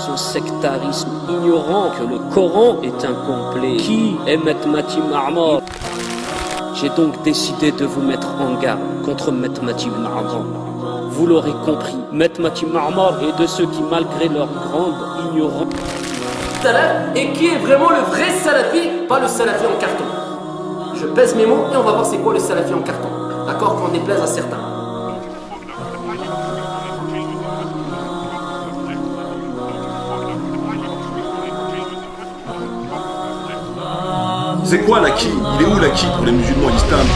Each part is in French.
son sectarisme, ignorant que le Coran est incomplet. Qui est Maître Mati Marmor? J'ai donc décidé de vous mettre en garde contre Maître Mati Marmor. Vous l'aurez compris, Maître Mati Marmor est de ceux qui, malgré leur grande ignorance, et qui est vraiment le vrai salafi, pas le salafi en carton. Je pèse mes mots et on va voir c'est quoi le salafi en carton. D'accord, qu'on déplaise à certains. C'est quoi l'acquis? Il est où l'acquis pour les musulmans, l'islam?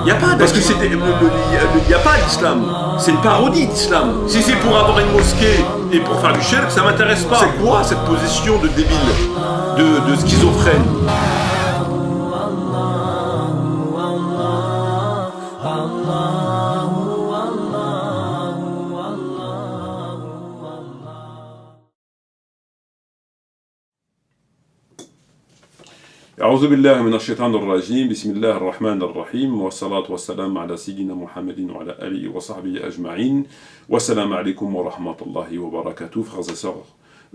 Il n'y a pas parce que c'était il n'y a pas l'islam. C'est une parodie d'islam. Si c'est pour avoir une mosquée et pour faire du shirk, ça m'intéresse pas. C'est quoi cette position de débile, de schizophrène? أعوذ بالله من الشيطان الرجيم بسم الله الرحمن الرحيم والصلاة والسلام على سيدنا محمد وعلى آله وصحبه أجمعين والسلام عليكم ورحمة الله وبركاته. Frères et sœurs,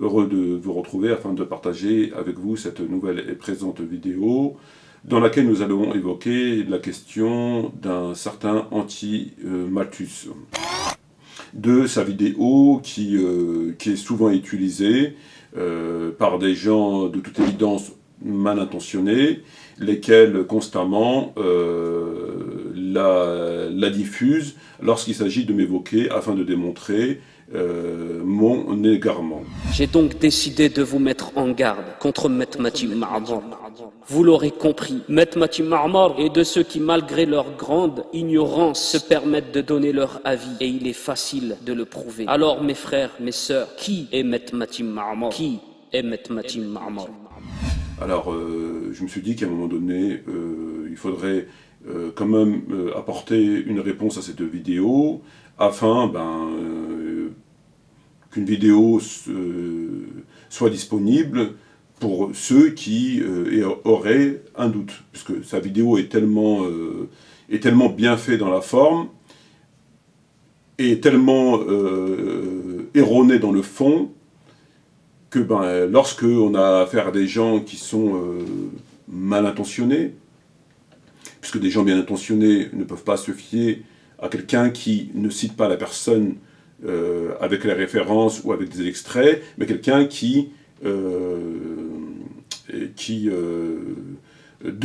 heureux de vous retrouver afin de partager avec vous cette nouvelle et présente vidéo dans laquelle nous allons évoquer la question d'un certain Anti-Malthus, de sa vidéo qui est souvent utilisée par des gens de toute évidence mal intentionnés, lesquels constamment la diffusent lorsqu'il s'agit de m'évoquer afin de démontrer mon égarement. J'ai donc décidé de vous mettre en garde contre Maître Mati Marmor. Vous l'aurez compris, Maître Mati Marmor est de ceux qui, malgré leur grande ignorance, se permettent de donner leur avis, et il est facile de le prouver. Alors mes frères, mes sœurs, qui est Maître Mati Marmor? Qui est Maître Mati Marmor? Alors, je me suis dit qu'à un moment donné, il faudrait quand même apporter une réponse à cette vidéo, afin qu'une vidéo soit disponible pour ceux qui auraient un doute, puisque sa vidéo est tellement bien faite dans la forme, et tellement erronée dans le fond, que lorsque on a affaire à des gens qui sont mal intentionnés, puisque des gens bien intentionnés ne peuvent pas se fier à quelqu'un qui ne cite pas la personne avec les références ou avec des extraits, mais quelqu'un qui de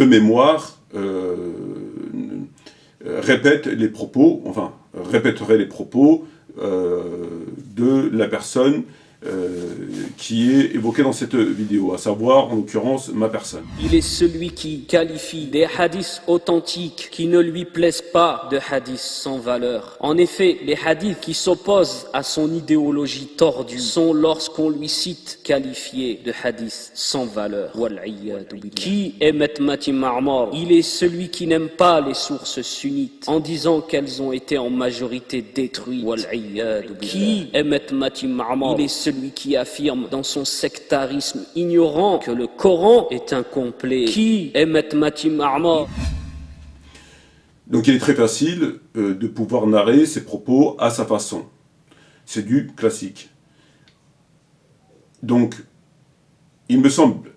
mémoire répéterait les propos de la personne qui est évoqué dans cette vidéo, à savoir en l'occurrence ma personne. Il est celui qui qualifie des hadiths authentiques qui ne lui plaisent pas de hadiths sans valeur. En effet, les hadiths qui s'opposent à son idéologie tordue sont, lorsqu'on lui cite, qualifiés de hadiths sans valeur. Qui est Maître Mati Marmor? Il est celui qui n'aime pas les sources sunnites en disant qu'elles ont été en majorité détruites. Qui est Maître Mati Marmor? Il est celui qui affirme dans son sectarisme ignorant que le Coran est incomplet. Qui est Maître Mati Marmor? Donc il est très facile de pouvoir narrer ses propos à sa façon. C'est du classique. Donc il me semble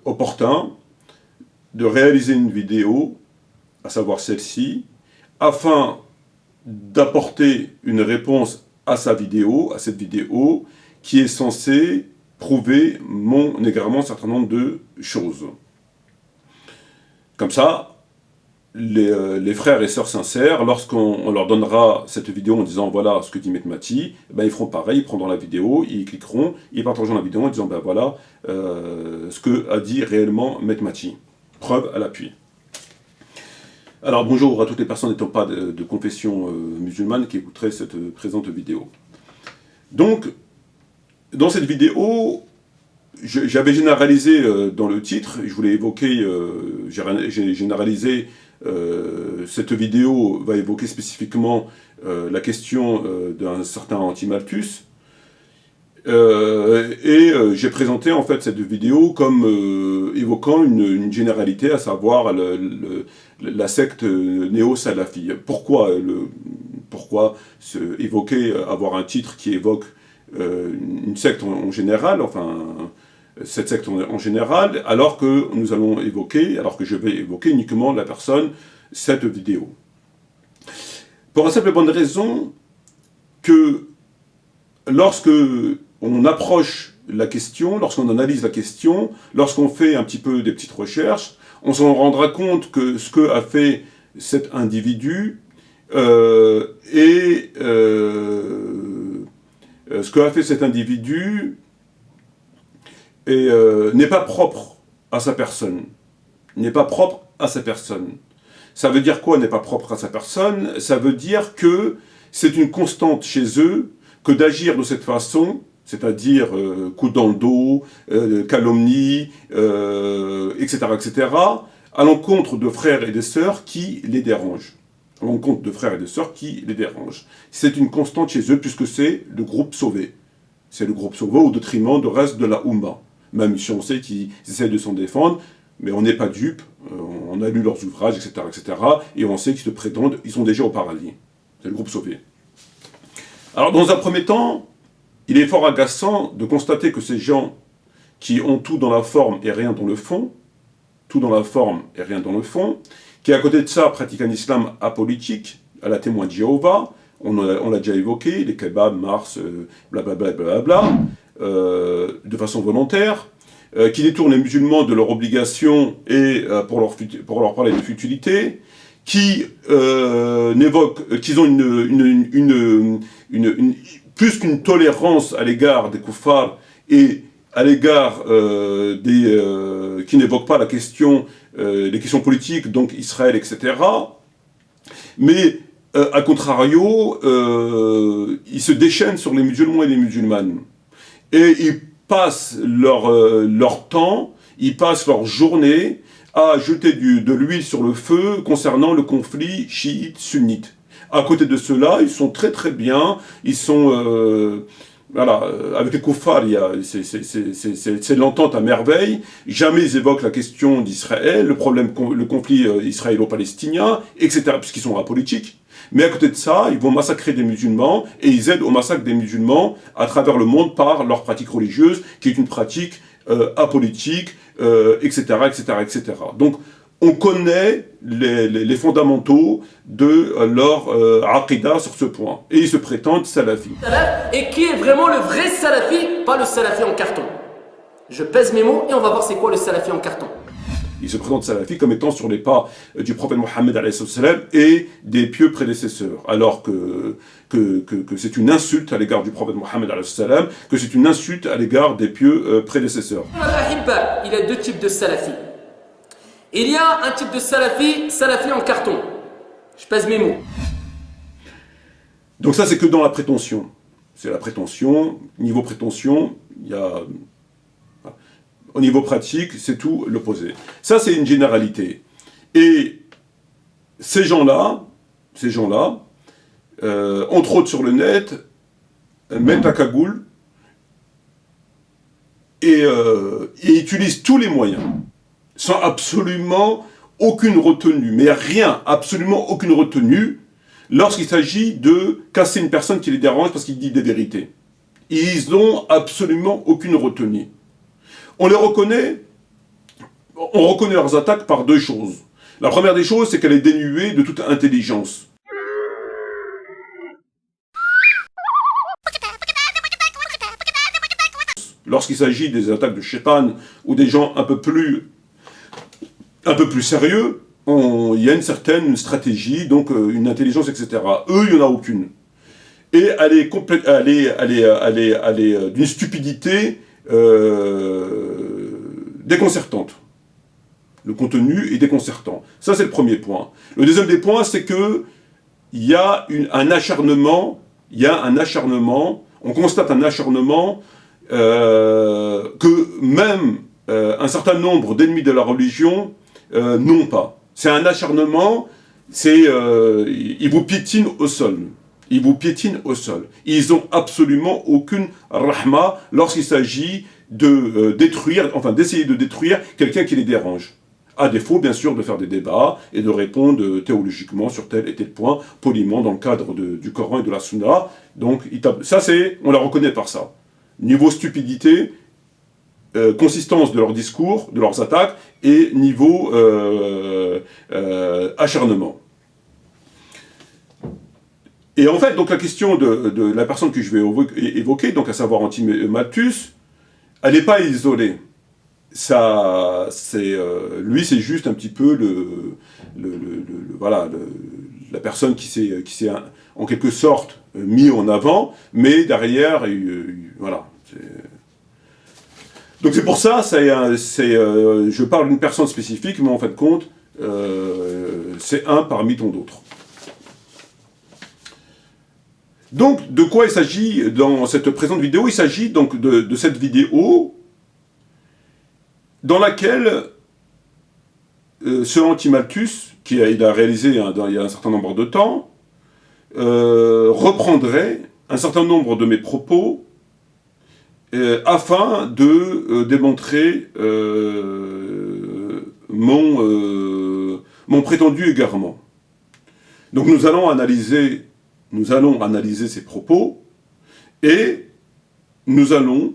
opportun de réaliser une vidéo, à savoir celle-ci, afin d'apporter une réponse à cette vidéo, qui est censée prouver mon égarement un certain nombre de choses. Comme ça, les frères et sœurs sincères, lorsqu'on leur donnera cette vidéo en disant voilà ce que dit Maître Mati, ils feront pareil, ils prendront la vidéo, ils cliqueront, ils partageront la vidéo en disant voilà ce que a dit réellement Maître Mati. Preuve à l'appui. Alors bonjour à toutes les personnes n'étant pas de confession musulmane qui écouteraient cette présente vidéo. Donc, dans cette vidéo, j'avais généralisé dans le titre, je voulais évoquer, j'ai généralisé, cette vidéo va évoquer spécifiquement la question d'un certain Anti-Malthus, j'ai présenté en fait cette vidéo comme évoquant une généralité, à savoir la secte néo-salafi. Pourquoi évoquer, avoir un titre qui évoque une secte en général, enfin, cette secte en général, alors que je vais évoquer uniquement la personne, cette vidéo. Pour la simple et bonne raison que lorsque on approche la question, lorsqu'on analyse la question, lorsqu'on fait un petit peu des petites recherches, on s'en rendra compte que ce que a fait cet individu n'est pas propre à sa personne. N'est pas propre à sa personne. Ça veut dire quoi, n'est pas propre à sa personne? Ça veut dire que c'est une constante chez eux que d'agir de cette façon, c'est-à-dire coup dans le dos, calomnie, etc., etc., à l'encontre de frères et de sœurs qui les dérangent. À l'encontre de frères et de sœurs qui les dérangent. C'est une constante chez eux puisque c'est le groupe sauvé. C'est le groupe sauvé au détriment du reste de la Oumma. Même si on sait qu'ils essaient de s'en défendre, mais on n'est pas dupe, on a lu leurs ouvrages, etc., etc., et on sait qu'ils se prétendent, ils sont déjà au paradis. C'est le groupe sauvé. Alors, dans un premier temps, il est fort agaçant de constater que ces gens qui ont tout dans la forme et rien dans le fond, tout dans la forme et rien dans le fond, qui à côté de ça pratiquent un islam apolitique, à la témoin de Jéhovah, on l'a déjà évoqué, les kebabs, Mars, blablabla, blablabla, de façon volontaire, qui détournent les musulmans de leurs obligations et pour leur parler de futilité, qui ont plus qu'une tolérance à l'égard des koufars et à l'égard qui n'évoquent pas la question, les questions politiques, donc Israël, etc. Mais a contrario, ils se déchaînent sur les musulmans et les musulmanes. Et ils passent leur temps, ils passent leur journée à jeter de l'huile sur le feu concernant le conflit chiite-sunnite. À côté de cela, ils sont très très bien, ils sont... voilà, avec les koufars, c'est l'entente à merveille. Jamais ils évoquent la question d'Israël, le conflit israélo-palestinien, etc., puisqu'ils sont apolitiques. Mais à côté de ça, ils vont massacrer des musulmans et ils aident au massacre des musulmans à travers le monde par leur pratique religieuse, qui est une pratique apolitique, etc., etc., etc. Donc, on connaît les fondamentaux de leur aqidah sur ce point. Et ils se prétendent salafis. Et qui est vraiment le vrai salafi, pas le salafi en carton. Je pèse mes mots et on va voir c'est quoi le salafi en carton. Ils se présentent salafis comme étant sur les pas du prophète Mohammed et des pieux prédécesseurs, alors que c'est une insulte à l'égard du prophète Mohammed, que c'est une insulte à l'égard des pieux prédécesseurs. Il y a deux types de salafis. Il y a un type de salafi en carton. Je pèse mes mots. Donc ça, c'est que dans la prétention. C'est la prétention. Niveau prétention, il y a... Au niveau pratique, c'est tout l'opposé. Ça, c'est une généralité. Et ces gens-là, entre autres sur le net, mettent la cagoule et utilisent tous les moyens, sans absolument aucune retenue, mais rien, absolument aucune retenue, lorsqu'il s'agit de casser une personne qui les dérange parce qu'il dit des vérités. Ils n'ont absolument aucune retenue. On reconnaît leurs attaques par deux choses. La première des choses, c'est qu'elle est dénuée de toute intelligence. Lorsqu'il s'agit des attaques de Shaitan ou des gens un peu plus sérieux, il y a une certaine stratégie, donc une intelligence, etc. Eux, il n'y en a aucune. Et elle est d'une stupidité déconcertante. Le contenu est déconcertant. Ça, c'est le premier point. Le deuxième des points, c'est que il y a un acharnement, on constate un acharnement que même un certain nombre d'ennemis de la religion n'ont pas. C'est un acharnement, ils vous piétinent au sol. Ils vous piétinent au sol. Ils n'ont absolument aucune rahma lorsqu'il s'agit de d'essayer de détruire quelqu'un qui les dérange. à défaut, bien sûr, de faire des débats et de répondre théologiquement sur tel et tel point, poliment, dans le cadre du Coran et de la Sunna. Donc, ça, on la reconnaît par ça. Niveau stupidité, consistance de leurs discours, de leurs attaques, et niveau acharnement. Et en fait, donc la question de la personne que je vais évoquer, donc à savoir Anti-Malthus, elle n'est pas isolée. Ça, lui, c'est juste un petit peu la personne qui s'est en quelque sorte mis en avant, mais derrière, voilà. Donc c'est pour ça, je parle d'une personne spécifique, mais en fin de compte, c'est un parmi tant d'autres. Donc, de quoi il s'agit dans cette présente vidéo? Il s'agit donc de cette vidéo dans laquelle ce Anti-Malthus, il a réalisé il y a un certain nombre de temps, reprendrait un certain nombre de mes propos afin de démontrer mon prétendu égarement. Donc nous allons analyser ces propos et nous allons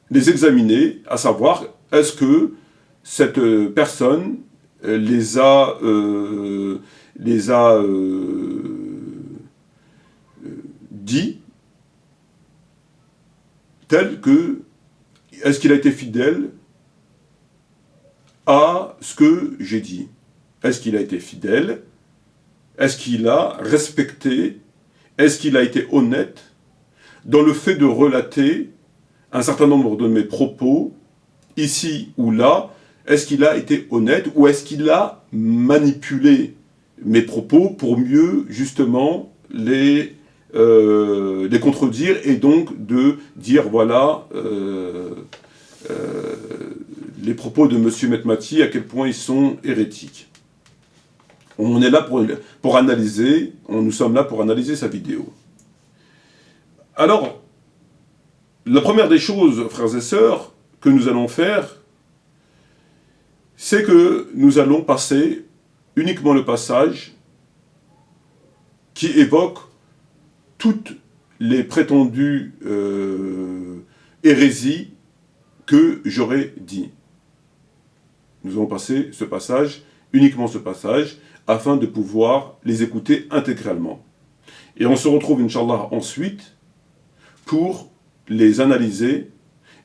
les examiner, à savoir, est-ce que cette personne les a dit tel que, est-ce qu'il a été fidèle à ce que j'ai dit? Est-ce qu'il a été fidèle? Est-ce qu'il a respecté? Est-ce qu'il a été honnête dans le fait de relater un certain nombre de mes propos, ici ou là? Est-ce qu'il a été honnête ou est-ce qu'il a manipulé mes propos pour mieux, justement, les contredire et donc de dire, voilà, les propos de M. Metmati, à quel point ils sont hérétiques. On est là pour analyser, nous sommes là pour analyser sa vidéo. Alors, la première des choses, frères et sœurs, que nous allons faire, c'est que nous allons passer uniquement le passage qui évoque toutes les prétendues hérésies que j'aurais dit. Nous allons passer ce passage, uniquement ce passage, afin de pouvoir les écouter intégralement. Et on se retrouve, Inch'Allah, ensuite, pour les analyser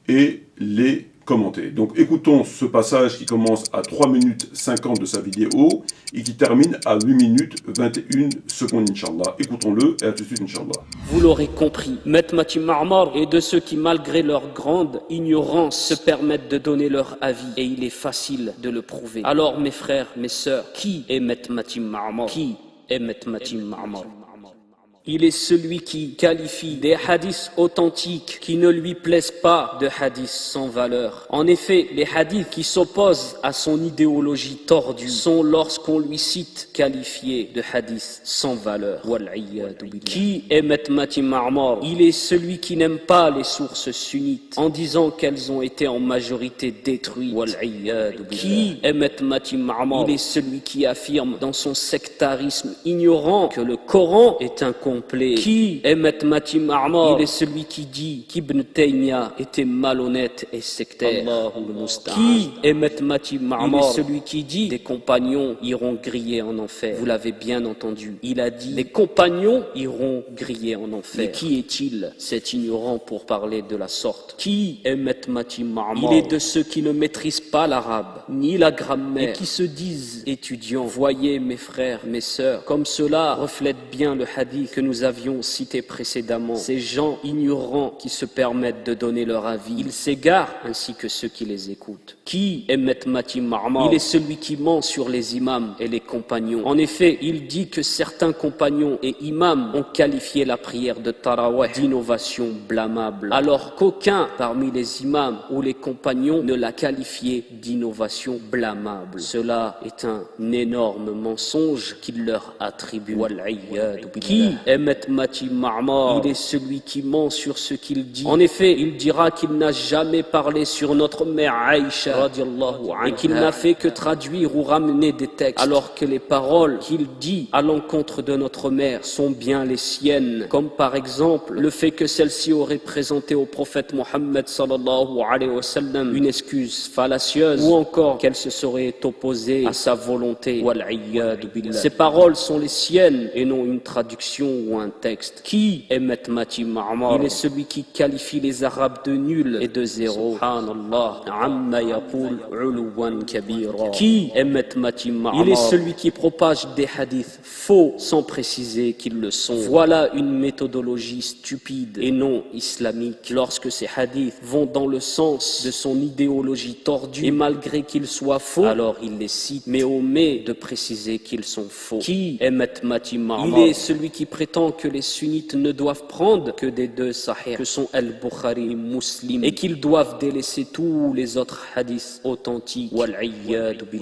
et les commenter. Donc écoutons ce passage qui commence à 3 minutes 50 de sa vidéo et qui termine à 8 minutes 21 secondes, Inch'Allah. Écoutons-le et à tout de suite, Inch'Allah. Vous l'aurez compris, Metmati Ma'mar est de ceux qui, malgré leur grande ignorance, se permettent de donner leur avis et il est facile de le prouver. Alors mes frères, mes sœurs, qui est Metmati Ma'mar? Qui est Metmati Ma'mar? Il est celui qui qualifie des hadiths authentiques qui ne lui plaisent pas de hadiths sans valeur. En effet, les hadiths qui s'opposent à son idéologie tordue sont, lorsqu'on lui cite, qualifiés de hadiths sans valeur. Qui est Metmati Ma'mar? Il est celui qui n'aime pas les sources sunnites en disant qu'elles ont été en majorité détruites. Qui est Metmati Ma'mar? Il est celui qui affirme dans son sectarisme ignorant que le Coran est un complet. Qui est Metmati Ma'mar? Il est celui qui dit qu'Ibn Taymiyyah était malhonnête et sectaire. Qui est Metmati Ma'mar? Il est celui qui dit des compagnons iront griller en enfer. Vous l'avez bien entendu. Il a dit les compagnons iront griller en enfer. Mais qui est-il, cet ignorant, pour parler de la sorte? Qui est Metmati Ma'mar? Il est de ceux qui ne maîtrisent pas l'arabe, ni la grammaire, et qui se disent étudiants. Voyez, mes frères, mes sœurs, comme cela reflète bien le hadith que nous avions cité précédemment. Ces gens ignorants qui se permettent de donner leur avis, ils s'égarent ainsi que ceux qui les écoutent. Qui est Metmati Ma'mar? Il est celui qui ment sur les imams et les compagnons. En effet, il dit que certains compagnons et imams ont qualifié la prière de Tarawih d'innovation blâmable, alors qu'aucun parmi les imams ou les compagnons ne l'a qualifié d'innovation blâmable. Cela est un énorme mensonge qu'il leur attribue. Qui Emmet Mati Ma'mar, il est celui qui ment sur ce qu'il dit. En effet, il dira qu'il n'a jamais parlé sur notre mère Aïcha radiallahu anha, et qu'il n'a fait que traduire ou ramener des textes, alors que les paroles qu'il dit à l'encontre de notre mère sont bien les siennes, comme par exemple le fait que celle-ci aurait présenté au prophète Mohammed sallallahu alayhi wa sallam une excuse fallacieuse, ou encore qu'elle se serait opposée à sa volonté. Ces paroles sont les siennes et non une traduction ou un texte. Qui est Emmet Mati Ma'mar? Il est celui qui qualifie les Arabes de nuls et de zéro. Subhanallah. Amma yaqul uluwan kabira. Qui est Emmet Mati Ma'mar? Il est celui qui propage des hadiths faux sans préciser qu'ils le sont. Voilà une méthodologie stupide et non islamique. Lorsque ces hadiths vont dans le sens de son idéologie tordue, et malgré qu'ils soient faux, alors il les cite, mais omet de préciser qu'ils sont faux. Qui est Emmet Mati Ma'mar? Il est celui qui prétend que les sunnites ne doivent prendre que des deux sahih, que sont Al-Bukhari et Muslim, et qu'ils doivent délaisser tous les autres hadiths authentiques.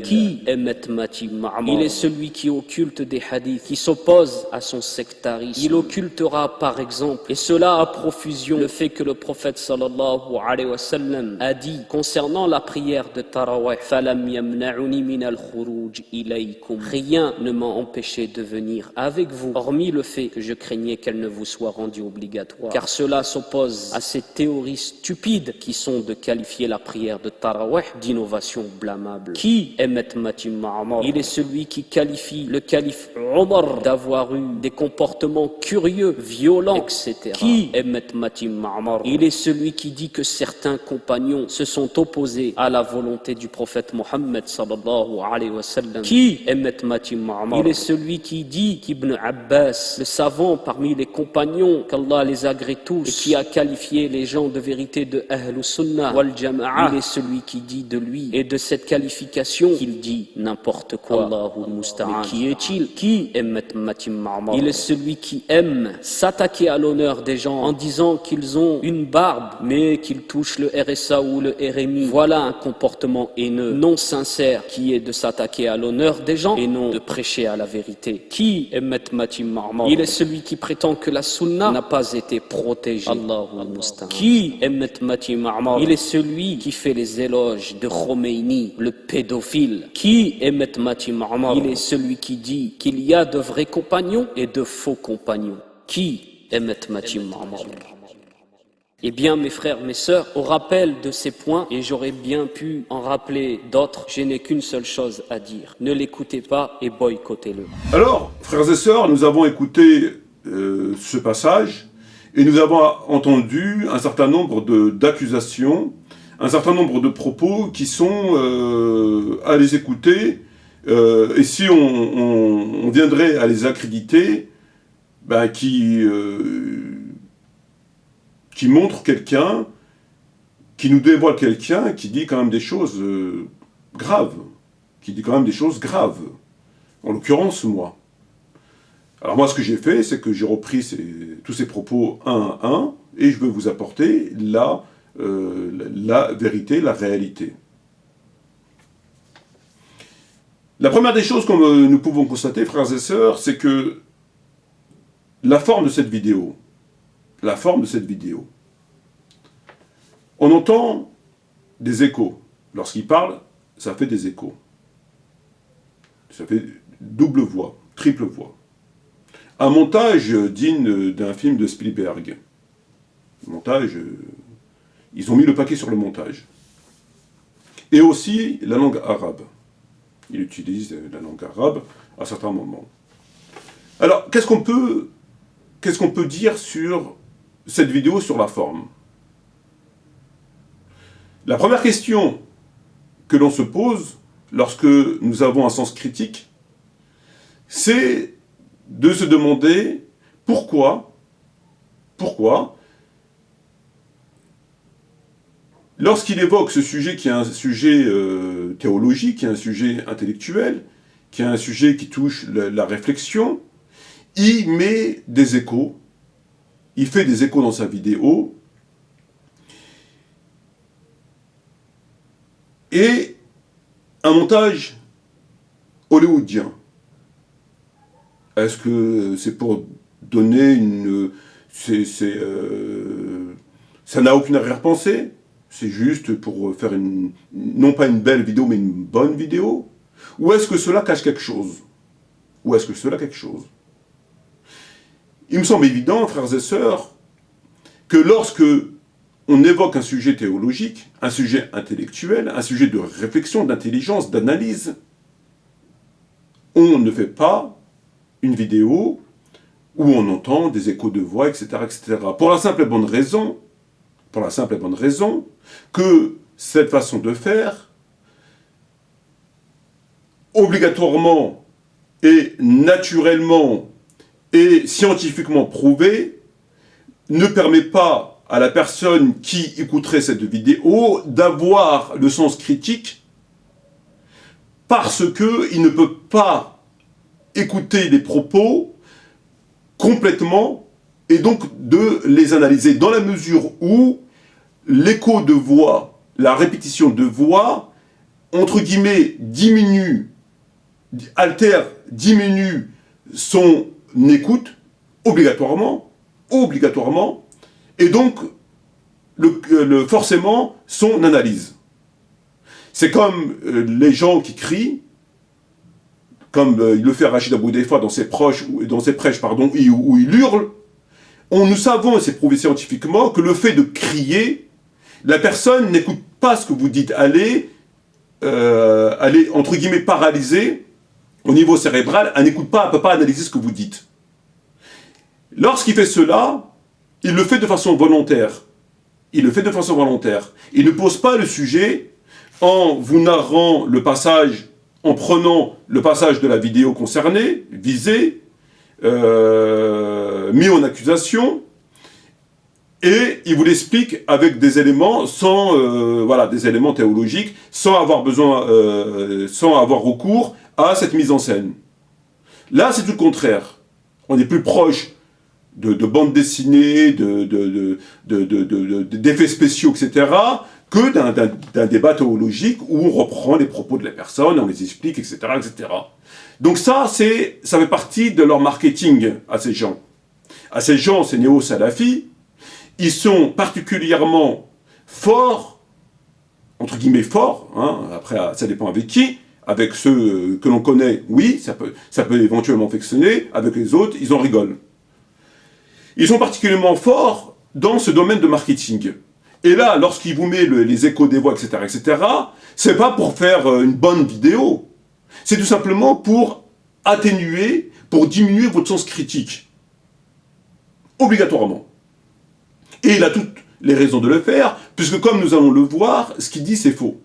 Qui est Emmet Mati Ma'mar? Il est celui qui occulte des hadiths, qui s'oppose à son sectarisme. Il occultera par exemple, et cela à profusion, le fait que le prophète sallallahu alayhi wa sallam a dit concernant la prière de Tarawih: Falam yamna'uni min al-khuruj ilaykum. Rien ne m'a empêché de venir avec vous, hormis le fait que je craignais qu'elle ne vous soit rendue obligatoire. Car cela s'oppose à ces théories stupides qui sont de qualifier la prière de Tarawih d'innovation blâmable. Qui est Emmet Mati Ma'mar? Il est celui qui qualifie le calife Omar d'avoir eu des comportements curieux, violents, etc. Qui est Emmet Mati Ma'mar? Il est celui qui dit que certains compagnons se sont opposés à la volonté du prophète Mohammed sallallahu alayhi wa sallam. Qui est Emmet Mati Ma'mar? Il est celui qui dit qu'Ibn Abbas, le savant parmi les compagnons, qu'Allah les agrée tous, et qui a qualifié les gens de vérité de Ahlus Sunnah wal Jama'a, il est celui qui dit de lui et de cette qualification qu'il dit n'importe quoi. Allahu musta'an. Mais qui est-il? Qui est Emmet Mati Ma'mar? Il est celui qui aime s'attaquer à l'honneur des gens en disant qu'ils ont une barbe mais qu'ils touchent le RSA ou le RMI. Voilà un comportement haineux, non sincère, qui est de s'attaquer à l'honneur des gens et non de prêcher à la vérité. Qui est Emmet Mati Ma'mar? Il est celui qui prétend que la sunna n'a pas été protégée. Allahu musta'an. Qui est Emmet Mati Ma'mar? Il est celui qui fait les éloges de Khomeini, le pédophile. Qui est Emmet Mati Ma'mar? Il est celui qui dit qu'il y a de vrais compagnons et de faux compagnons. Qui est Emmet Mati Ma'mar? Eh bien, mes frères, mes sœurs, au rappel de ces points, et j'aurais bien pu en rappeler d'autres, je n'ai qu'une seule chose à dire. Ne l'écoutez pas et boycottez-le. Alors, frères et sœurs, nous avons écouté ce passage et nous avons entendu un certain nombre d'accusations, un certain nombre de propos qui sont à les écouter. Et si on viendrait à les accréditer, ben, qui montre quelqu'un, qui nous dévoile quelqu'un, qui dit quand même des choses graves, en l'occurrence moi. Alors moi ce que j'ai fait, c'est que j'ai repris tous ces propos un à un, et je veux vous apporter la vérité, la réalité. La première des choses que nous pouvons constater, frères et sœurs, c'est que la forme de cette vidéo, on entend des échos. Lorsqu'il parle, ça fait des échos. Ça fait double voix, triple voix. Un montage digne d'un film de Spielberg. Montage, ils ont mis le paquet sur le montage. Et aussi la langue arabe. Il utilise la langue arabe à certains moments. Alors, qu'est-ce qu'on peut dire sur cette vidéo, sur la forme? La première question que l'on se pose lorsque nous avons un sens critique, c'est de se demander pourquoi, lorsqu'il évoque ce sujet qui est un sujet théologique, qui est un sujet intellectuel, qui est un sujet qui touche la réflexion, il met des échos, il fait des échos dans sa vidéo, et un montage hollywoodien. Est-ce que c'est pour donner une... ça n'a aucune arrière-pensée. C'est juste pour faire non pas une belle vidéo, mais une bonne vidéo. Ou est-ce que cela cache quelque chose? Ou est-ce que cela quelque chose? Il me semble évident, frères et sœurs, que lorsque on évoque un sujet théologique, un sujet intellectuel, un sujet de réflexion, d'intelligence, d'analyse, on ne fait pas une vidéo où on entend des échos de voix, etc., etc. Pour la simple et bonne raison que cette façon de faire, obligatoirement et naturellement et scientifiquement prouvée, ne permet pas à la personne qui écouterait cette vidéo d'avoir le sens critique parce qu'il ne peut pas écouter les propos complètement et donc de les analyser dans la mesure où l'écho de voix, la répétition de voix, entre guillemets, diminue son écoute obligatoirement, et donc forcément son analyse. C'est comme les gens qui crient, comme il le fait Rachid Abou des fois dans ses prêches, où il hurle. Nous savons, et c'est prouvé scientifiquement, que le fait de crier, la personne n'écoute pas ce que vous dites. Elle est, entre guillemets, paralysée au niveau cérébral, elle n'écoute pas, elle ne peut pas analyser ce que vous dites. Lorsqu'il fait cela, il le fait de façon volontaire. Il ne pose pas le sujet en vous narrant le passage, en prenant le passage de la vidéo concernée, visée, mis en accusation, et il vous l'explique avec des éléments des éléments théologiques, sans avoir recours à cette mise en scène. Là, c'est tout le contraire. On est plus proche de bandes dessinées, d'effets spéciaux, etc., que d'un débat théologique où on reprend les propos de la personne, on les explique, etc., etc. Donc ça fait partie de leur marketing à ces gens. À ces gens, ces néo-salafis, ils sont particulièrement forts, entre guillemets forts, après ça dépend avec qui, avec ceux que l'on connaît, oui, ça peut éventuellement fonctionner, avec les autres, ils en rigolent. Ils sont particulièrement forts dans ce domaine de marketing. Et là, lorsqu'il vous met les échos des voix, etc., c'est pas pour faire une bonne vidéo. C'est tout simplement pour atténuer, pour diminuer votre sens critique. Obligatoirement. Et il a toutes les raisons de le faire, puisque comme nous allons le voir, ce qu'il dit, c'est faux.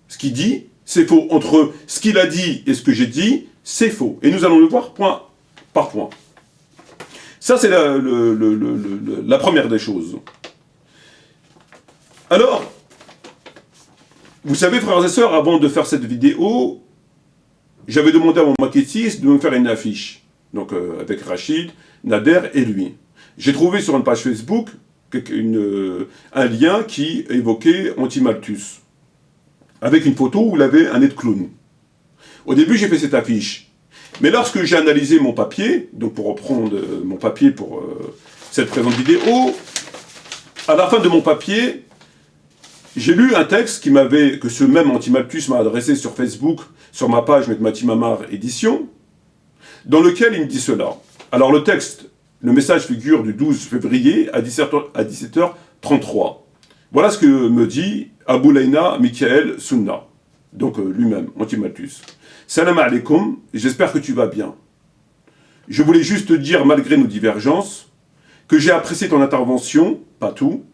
Ce qu'il dit, c'est faux. Entre ce qu'il a dit et ce que j'ai dit, c'est faux. Et nous allons le voir point par point. Ça, c'est la première des choses. Alors, vous savez, frères et sœurs, avant de faire cette vidéo, j'avais demandé à mon maquettiste de me faire une affiche. Donc, avec Rachid, Nader et lui. J'ai trouvé sur une page Facebook un lien qui évoquait Antimalthus, avec une photo où il avait un nez de clown. Au début, j'ai fait cette affiche. Mais lorsque j'ai analysé mon papier, donc pour reprendre mon papier pour cette présente vidéo, à la fin de mon papier, j'ai lu un texte que ce même Antimalthus m'a adressé sur Facebook, sur ma page Mehmeti Mamar Édition, dans lequel il me dit cela. Alors le texte, le message figure du 12 février à 17h33. Voilà ce que me dit Abou Layna Michael Sunna, donc lui-même, Antimalthus. Salam alaikum, j'espère que tu vas bien. Je voulais juste te dire, malgré nos divergences, que j'ai apprécié ton intervention, pas tout,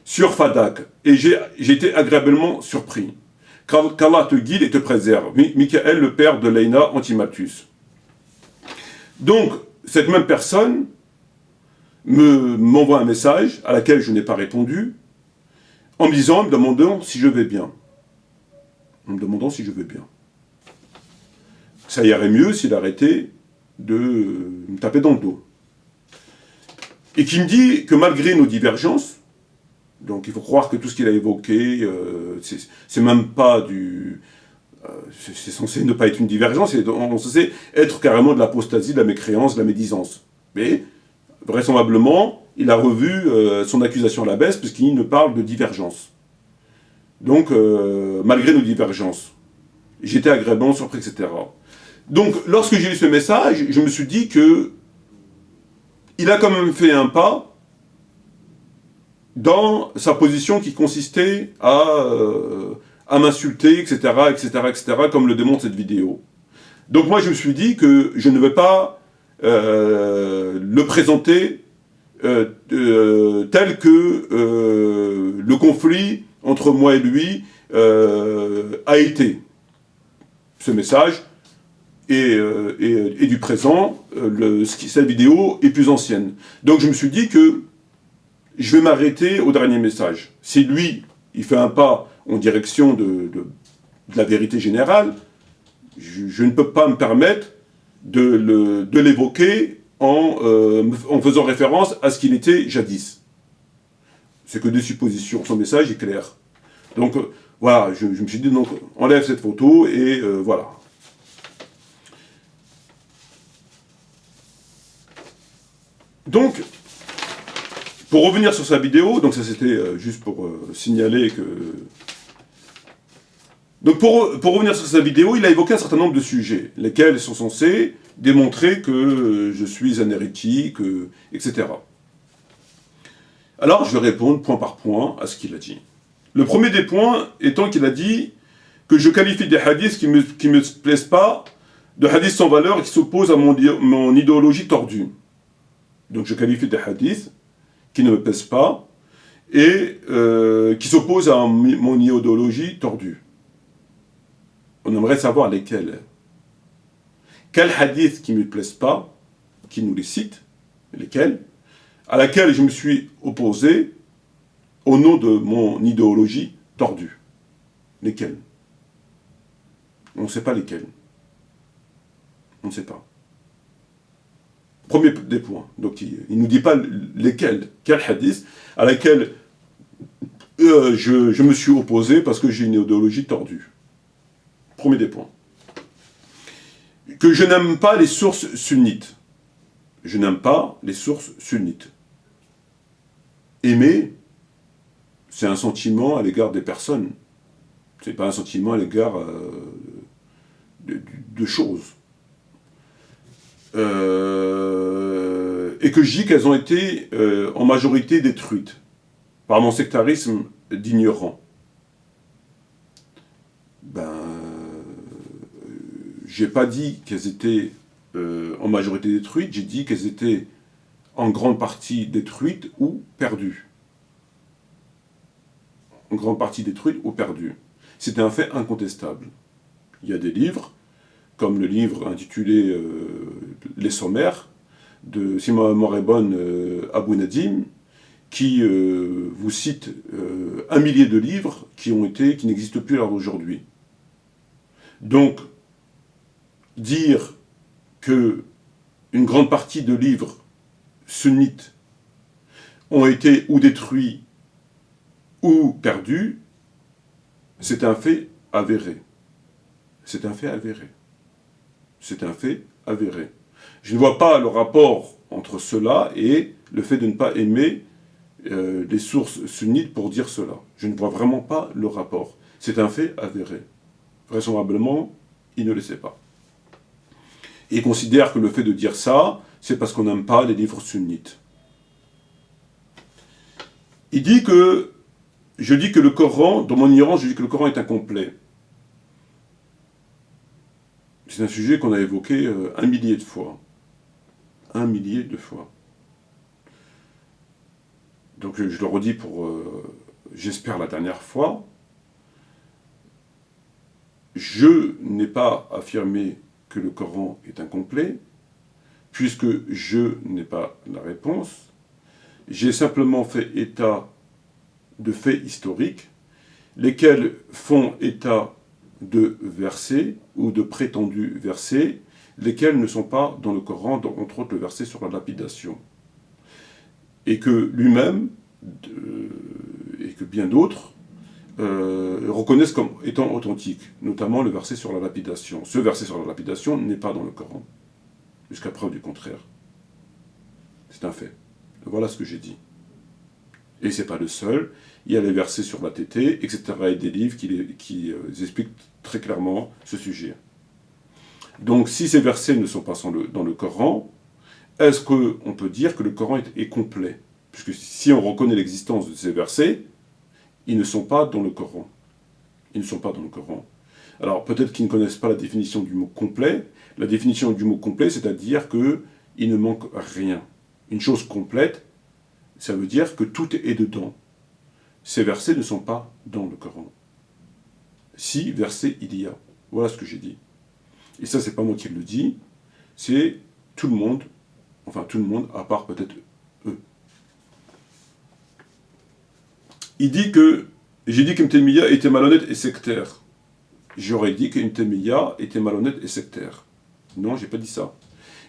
sur Fadak, et j'ai été agréablement surpris. Qu'Allah te guide et te préserve. Michael, le père de Layna Antimalthus. Donc, cette même personne m'envoie un message à laquelle je n'ai pas répondu, en me disant, en me demandant si je vais bien. Ça irait mieux s'il arrêtait de me taper dans le dos. Et qui me dit que malgré nos divergences, donc il faut croire que tout ce qu'il a évoqué, c'est même pas c'est censé ne pas être une divergence, c'est censé être carrément de l'apostasie, de la mécréance, de la médisance. Mais, vraisemblablement, il a revu son accusation à la baisse, puisqu'il ne parle de divergence. Donc, malgré nos divergences, j'étais agréablement surpris, etc. Donc, lorsque j'ai lu ce message, je me suis dit que il a quand même fait un pas dans sa position qui consistait à m'insulter, etc., etc., etc., comme le démontre cette vidéo. Donc moi, je me suis dit que je ne vais pas le présenter tel que le conflit entre moi et lui a été. Ce message est du présent, cette vidéo est plus ancienne. Donc je me suis dit que je vais m'arrêter au dernier message. Si lui, il fait un pas en direction de la vérité générale, je ne peux pas me permettre de l'évoquer en faisant référence à ce qu'il était jadis. C'est que des suppositions. Son message est clair. Donc, voilà, je me suis dit, donc, enlève cette photo et voilà. Donc, pour revenir sur sa vidéo, donc ça c'était juste pour signaler que... Donc pour revenir sur sa vidéo, il a évoqué un certain nombre de sujets, lesquels sont censés démontrer que je suis un hérétique, etc. Alors je vais répondre point par point à ce qu'il a dit. Le premier des points étant qu'il a dit que je qualifie des hadiths qui me plaisent pas de hadiths sans valeur et qui s'opposent à mon idéologie tordue. Donc je qualifie des hadiths qui ne me plaisent pas et qui s'opposent à mon idéologie tordue. On aimerait savoir lesquels. Quels hadiths qui ne me plaisent pas, qui nous les citent, lesquels, à laquelle je me suis opposé au nom de mon idéologie tordue. Lesquels? On ne sait pas lesquels. On ne sait pas. Premier des points. Donc il ne nous dit pas lesquels, quel hadith, à laquelle je me suis opposé parce que j'ai une idéologie tordue. Premier des points. Que je n'aime pas les sources sunnites. Je n'aime pas les sources sunnites. Aimer, c'est un sentiment à l'égard des personnes. C'est pas un sentiment à l'égard de choses. Et que je dis qu'elles ont été en majorité détruites par mon sectarisme d'ignorants. J'ai pas dit qu'elles étaient en majorité détruites, j'ai dit qu'elles étaient en grande partie détruites ou perdues. En grande partie détruites ou perdues. C'est un fait incontestable. Il y a des livres, comme le livre intitulé Les Sommaires, de Simon Morébon Abou Nadim, qui vous cite 1 millier de livres qui n'existent plus à l'heure d'aujourd'hui. Donc, dire que une grande partie de livres sunnites ont été ou détruits ou perdus, c'est un fait avéré. C'est un fait avéré. C'est un fait avéré. Je ne vois pas le rapport entre cela et le fait de ne pas aimer les sources sunnites pour dire cela. Je ne vois vraiment pas le rapport. C'est un fait avéré. Vraisemblablement, il ne le sait pas. Et il considère que le fait de dire ça, c'est parce qu'on n'aime pas les livres sunnites. Il dit que, je dis que le Coran, dans mon ignorance, je dis que le Coran est incomplet. C'est un sujet qu'on a évoqué 1 millier de fois. 1 millier de fois. Donc je le redis pour, j'espère, la dernière fois. Je n'ai pas affirmé que le Coran est incomplet, puisque je n'ai pas la réponse. J'ai simplement fait état de faits historiques, lesquels font état de versets ou de prétendus versets, lesquels ne sont pas dans le Coran, entre autres le verset sur la lapidation. Et que lui-même, et que bien d'autres, reconnaissent comme étant authentiques, notamment le verset sur la lapidation. Ce verset sur la lapidation n'est pas dans le Coran, jusqu'à preuve du contraire. C'est un fait. Voilà ce que j'ai dit. Et c'est pas le seul. Il y a les versets sur la tétée, etc. et des livres qui expliquent très clairement ce sujet. Donc, si ces versets ne sont pas dans le Coran, est-ce qu'on peut dire que le Coran est complet? Puisque si on reconnaît l'existence de ces versets, ils ne sont pas dans le Coran. Ils ne sont pas dans le Coran. Alors, peut-être qu'ils ne connaissent pas la définition du mot complet. La définition du mot complet, c'est-à-dire qu'il ne manque rien. Une chose complète, ça veut dire que tout est dedans. Ces versets ne sont pas dans le Coran. Si versets il y a. Voilà ce que j'ai dit. Et ça, c'est pas moi qui le dis, c'est tout le monde, enfin tout le monde, à part peut-être eux. Il dit que, j'ai dit qu'Ibn Taymiyya était malhonnête et sectaire. J'aurais dit qu'Ibn Taymiyya était malhonnête et sectaire. Non, j'ai pas dit ça.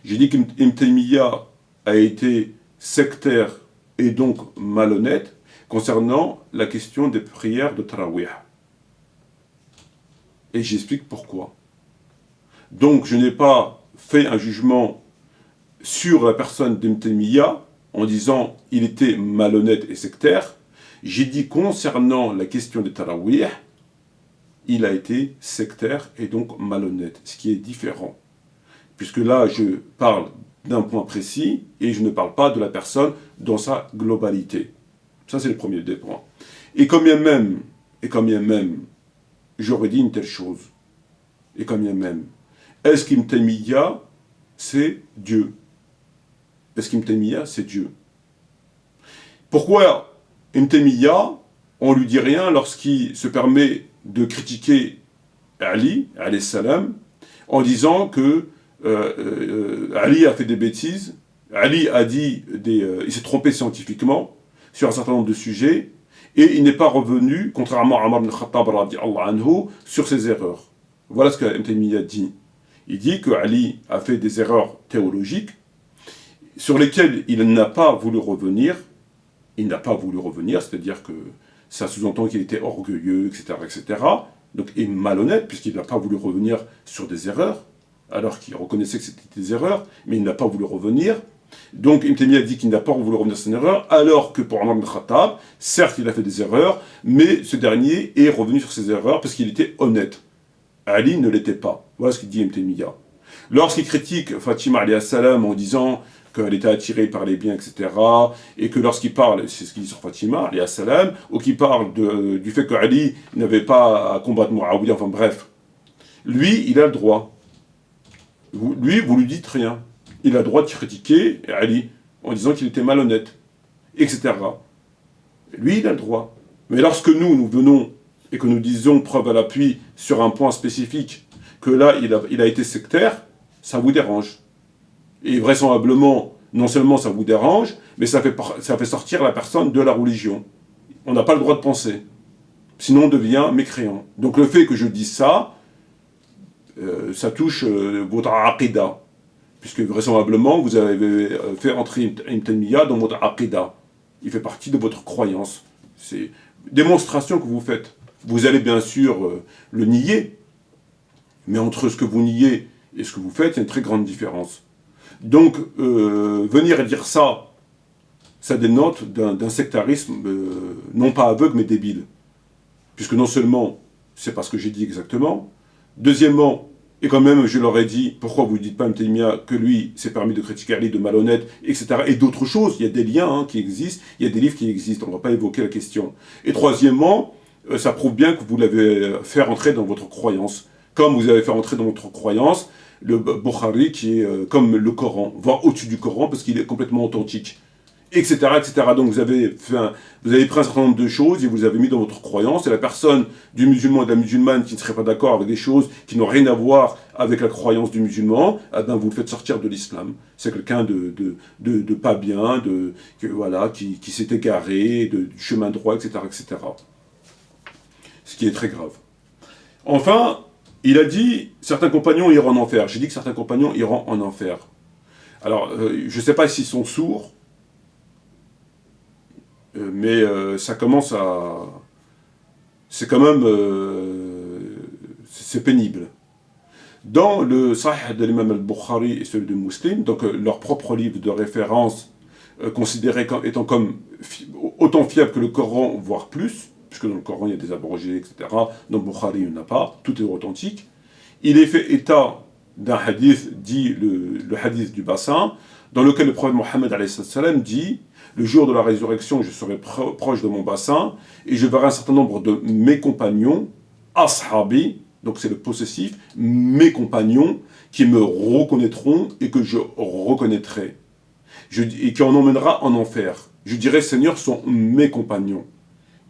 J'ai dit qu'Ibn Taymiyya a été sectaire et donc malhonnête concernant la question des prières de Tarawih. Et j'explique pourquoi. Donc, je n'ai pas fait un jugement sur la personne d'Ibn Taymiyya en disant il était malhonnête et sectaire. J'ai dit concernant la question des Tarawih, il a été sectaire et donc malhonnête, ce qui est différent. Puisque là, je parle d'un point précis et je ne parle pas de la personne dans sa globalité. Ça, c'est le premier des points. Et quand bien même, j'aurais dit une telle chose. Et quand bien même, est-ce qu'Ibn Taymiyya, c'est Dieu? Est-ce qu'Ibn Taymiyya, c'est Dieu? Pourquoi Ibn Taymiyya, on lui dit rien lorsqu'il se permet de critiquer Ali, alayhi salam, en disant que Ali a fait des bêtises, Ali a dit il s'est trompé scientifiquement sur un certain nombre de sujets, et il n'est pas revenu, contrairement à Omar ibn Khattab radiallahu anhu, sur ses erreurs. Voilà ce qu'Ibn Taymiyya dit. Il dit que Ali a fait des erreurs théologiques sur lesquelles il n'a pas voulu revenir. Il n'a pas voulu revenir, c'est-à-dire que ça sous-entend qu'il était orgueilleux, etc., etc. Donc, il est malhonnête, puisqu'il n'a pas voulu revenir sur des erreurs, alors qu'il reconnaissait que c'était des erreurs, mais il n'a pas voulu revenir. Donc, Ibn Taymiyya dit qu'il n'a pas voulu revenir sur ses erreurs, alors que pour Omar ibn Khattab, certes, il a fait des erreurs, mais ce dernier est revenu sur ses erreurs parce qu'il était honnête. Ali ne l'était pas. Voilà ce qu'il dit Ibn Taymiyya. Lorsqu'il critique Fatima alayhi salam en disant qu'elle était attirée par les biens, etc., et que lorsqu'il parle, c'est ce qu'il dit sur Fatima alayhi salam, ou qu'il parle du fait que Ali n'avait pas à combattre Muawiyah, enfin bref, lui, il a le droit. Lui, vous lui dites rien. Il a le droit de critiquer Ali en disant qu'il était malhonnête, etc. Lui, il a le droit. Mais lorsque nous venons et que nous disons preuve à l'appui sur un point spécifique, que là, il a été sectaire, ça vous dérange. Et vraisemblablement, non seulement ça vous dérange, mais ça fait sortir la personne de la religion. On n'a pas le droit de penser. Sinon, on devient mécréant. Donc le fait que je dise ça, ça touche votre aqidah. Puisque vraisemblablement, vous avez fait entrer Ibn Taymiyya dans votre aqidah. Il fait partie de votre croyance. C'est une démonstration que vous faites. Vous allez bien sûr le nier, mais entre ce que vous niez et ce que vous faites, il y a une très grande différence. Donc, venir et dire ça, ça dénote d'un sectarisme, non pas aveugle, mais débile. Puisque non seulement, c'est pas ce que j'ai dit exactement, deuxièmement, et quand même, je leur ai dit, pourquoi vous ne dites pas Ibn Taymiyya que lui s'est permis de critiquer Ali, de malhonnête, etc. Et d'autres choses, il y a des liens qui existent, il y a des livres qui existent, on ne va pas évoquer la question. Et troisièmement, ça prouve bien que vous l'avez fait rentrer dans votre croyance. Comme vous avez fait rentrer dans votre croyance le Bukhari qui est comme le Coran, voire au-dessus du Coran parce qu'il est complètement authentique, etc., etc. Donc vous avez pris un certain nombre de choses et vous les avez mis dans votre croyance, et la personne du musulman et de la musulmane qui ne serait pas d'accord avec des choses qui n'ont rien à voir avec la croyance du musulman, eh ben vous le faites sortir de l'islam. C'est quelqu'un de pas bien, qui s'est égaré, du chemin droit, etc., etc. Ce qui est très grave. Enfin, il a dit certains compagnons iront en enfer. J'ai dit que certains compagnons iront en enfer. Alors, je ne sais pas s'ils sont sourds, mais ça commence à... C'est quand même... c'est pénible. Dans le Sahih de l'imam al-Bukhari et celui de Muslim, donc leur propre livre de référence considéré étant comme autant fiable que le Coran, voire plus, puisque dans le Coran il y a des abrogés, etc. Dans le Bukhari il n'y en a pas, tout est authentique. Il est fait état d'un hadith, dit le hadith du bassin, dans lequel le prophète Mohammed dit « Le jour de la résurrection, je serai proche de mon bassin, et je verrai un certain nombre de mes compagnons, ashabi », donc c'est le possessif, mes compagnons, qui me reconnaîtront et que je reconnaîtrai, et qui en emmènera en enfer. Je dirai, Seigneur, sont mes compagnons.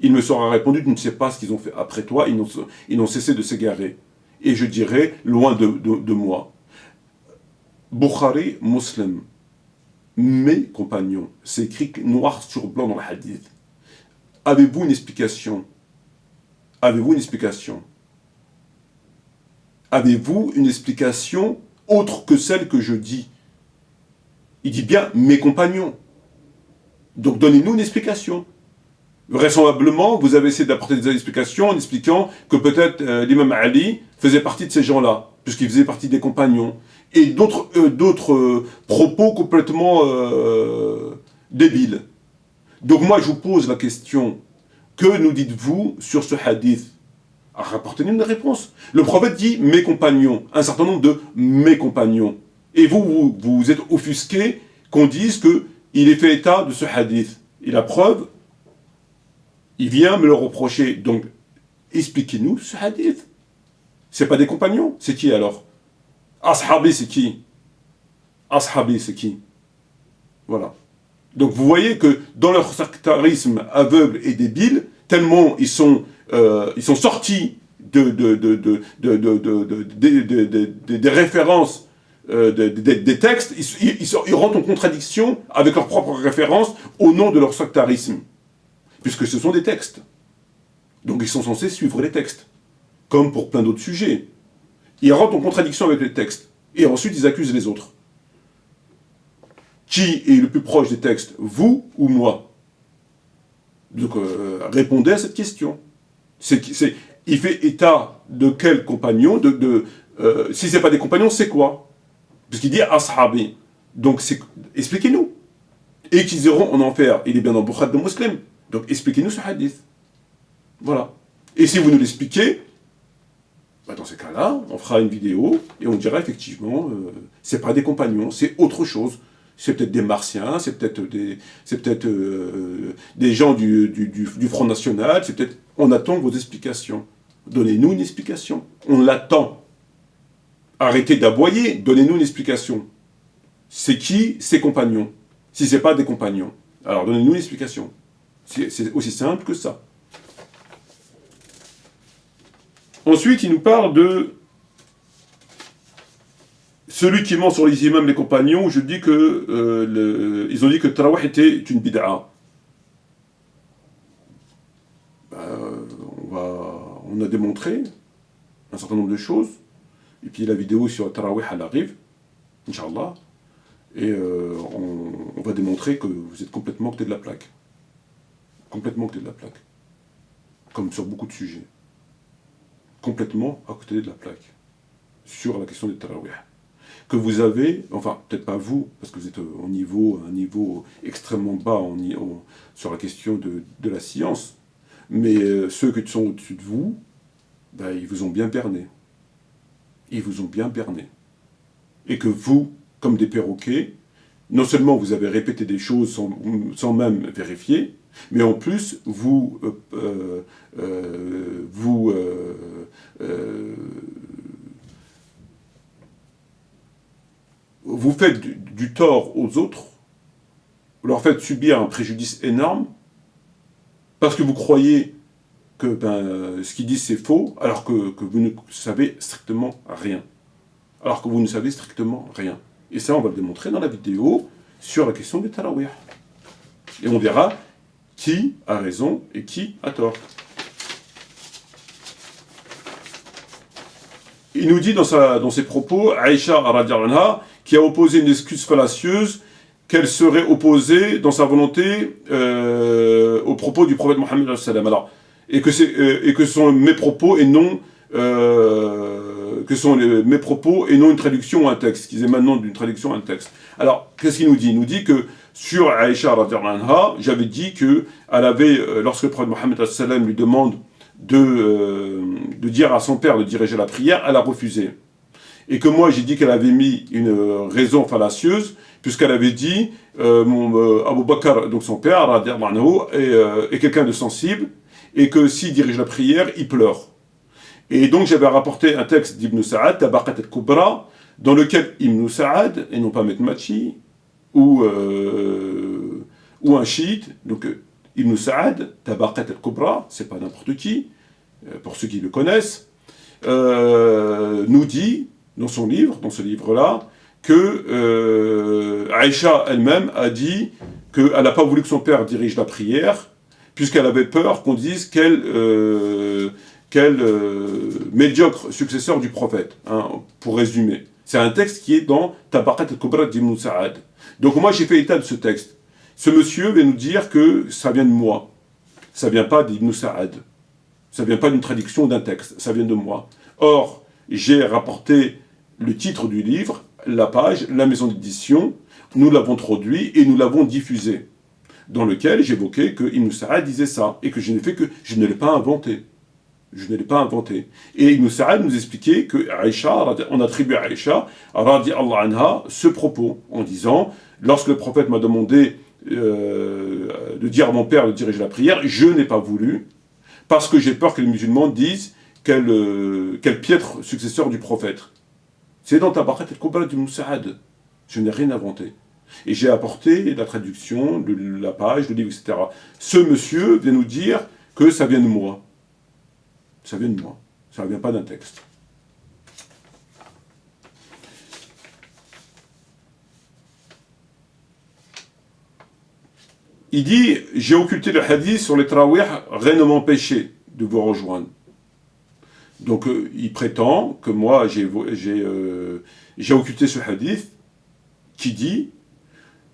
Il me sera répondu, tu ne sais pas ce qu'ils ont fait après toi, ils n'ont cessé de s'égarer. Et je dirai, loin de moi. Bukhari, Muslim, mes compagnons, c'est écrit noir sur blanc dans le hadith. Avez-vous une explication? Avez-vous une explication? Avez-vous une explication autre que celle que je dis? Il dit bien mes compagnons. Donc donnez-nous une explication. Vraisemblablement, vous avez essayé d'apporter des explications en expliquant que peut-être l'imam Ali faisait partie de ces gens-là, puisqu'il faisait partie des compagnons. Et d'autres propos complètement débiles. Donc moi, je vous pose la question, que nous dites-vous sur ce hadith? Rapportez-nous une réponse. Le prophète dit « mes compagnons », un certain nombre de « mes compagnons ». Et vous êtes offusqués qu'on dise qu'il est fait état de ce hadith. Et la preuve, il vient me le reprocher. Donc, expliquez-nous ce hadith. C'est pas des compagnons, c'est qui alors? Ashabi, c'est qui? Ashabi, c'est qui? Voilà. Donc vous voyez que dans leur sectarisme aveugle et débile, tellement ils sont sortis des références, des textes, ils rentrent en contradiction avec leurs propres références au nom de leur sectarisme. Puisque ce sont des textes. Donc ils sont censés suivre les textes. Comme pour plein d'autres sujets. Ils rentrent en contradiction avec les textes. Et ensuite ils accusent les autres. Qui est le plus proche des textes, vous ou moi? Donc répondez à cette question. Il fait état de quels compagnons, si ce n'est pas des compagnons, c'est quoi? Puisqu'il dit ashabi. Donc expliquez-nous. Et qu'ils iront en enfer. Il est bien dans Bukhari de Muslim. Donc expliquez-nous ce hadith. Voilà. Et si vous nous l'expliquez, dans ces cas-là, on fera une vidéo et on dira effectivement, c'est pas des compagnons, c'est autre chose. C'est peut-être des martiens, c'est peut-être des gens du Front National, c'est peut-être... On attend vos explications. Donnez-nous une explication. On l'attend. Arrêtez d'aboyer, donnez-nous une explication. C'est qui ces compagnons? Si ce n'est pas des compagnons, alors donnez-nous une explication. C'est aussi simple que ça. Ensuite, il nous parle de celui qui ment sur les imams, les compagnons. Je dis que ils ont dit que le tarawih était une bid'a. On a démontré un certain nombre de choses. Et puis la vidéo sur le tarawih, elle arrive, Inch'Allah. Et on va démontrer que vous êtes complètement à côté de la plaque. Complètement à côté de la plaque. Comme sur beaucoup de sujets. Complètement à côté de la plaque. Sur la question des tarawih. Que vous avez, enfin peut-être pas vous, parce que vous êtes à un niveau extrêmement bas sur la question de la science, mais ceux qui sont au-dessus de vous, ben, ils vous ont bien berné. Ils vous ont bien berné. Et que vous, comme des perroquets, non seulement vous avez répété des choses sans même vérifier, mais en plus, vous faites du tort aux autres, vous leur faites subir un préjudice énorme, parce que vous croyez que ce qu'ils disent c'est faux, alors que vous ne savez strictement rien. Alors que vous ne savez strictement rien. Et ça, on va le démontrer dans la vidéo sur la question des tarawih. Et on verra qui a raison et qui a tort. Il nous dit dans ses propos, Aïcha radhiyallahu anha, qui a opposé une excuse fallacieuse, qu'elle serait opposée dans sa volonté aux propos du prophète Mohammed alors, et que ce sont mes propos et non mes propos et non une traduction ou un texte, qu'ils émanent d'une traduction à un texte. Alors, qu'est-ce qu'il nous dit? Il nous dit que sur Aïcha radhiyallahu anha, j'avais dit que elle avait, lorsque le prophète Mohammed sallam lui demande de dire à son père de diriger la prière, elle a refusé. Et que moi j'ai dit qu'elle avait mis une raison fallacieuse, puisqu'elle avait dit Abu Bakr, donc son père, radhiyallahu anhu, est quelqu'un de sensible, et que s'il dirige la prière, il pleure. Et donc j'avais rapporté un texte d'Ibn Sa'ad, Tabaqat al-Kubra, dans lequel Ibn Sa'ad, et non pas Metmachi, ou un chiite, donc Ibn Sa'ad, Tabaqat al-Kubra, c'est pas n'importe qui, pour ceux qui le connaissent, nous dit, dans son livre, dans ce livre-là, que Aïcha elle-même a dit qu'elle n'a pas voulu que son père dirige la prière, puisqu'elle avait peur qu'on dise qu'elle médiocre successeur du prophète, hein, pour résumer. C'est un texte qui est dans Tabaqat al-Kubra d'Ibn Sa'ad. Donc moi j'ai fait état de ce texte. Ce monsieur vient nous dire que ça vient de moi. Ça vient pas d'Ibn Sa'ad. Ça vient pas d'une traduction d'un texte. Ça vient de moi. Or, j'ai rapporté le titre du livre, la page, la maison d'édition. Nous l'avons traduit et nous l'avons diffusé. Dans lequel j'évoquais que Ibn Sa'ad disait ça. Et que je ne l'ai pas inventé. Je ne l'ai pas inventé. Et Ibn Sa'ad nous expliquait que Aïcha, on attribue à Aïcha, radhiyallahu anha, ce propos, en disant, lorsque le prophète m'a demandé de dire à mon père de diriger la prière, je n'ai pas voulu, parce que j'ai peur que les musulmans disent quel piètre successeur du prophète. C'est dans Tabaqat al-Kubra d'Ibn Sa'ad. Je n'ai rien inventé. Et j'ai apporté la traduction, la page, le livre, etc. Ce monsieur vient nous dire que ça vient de moi. Ça vient de moi. Ça ne vient pas d'un texte. Il dit, j'ai occulté le hadith sur les tarawih, rien ne m'empêchait de vous rejoindre. Donc il prétend que moi j'ai occulté ce hadith qui dit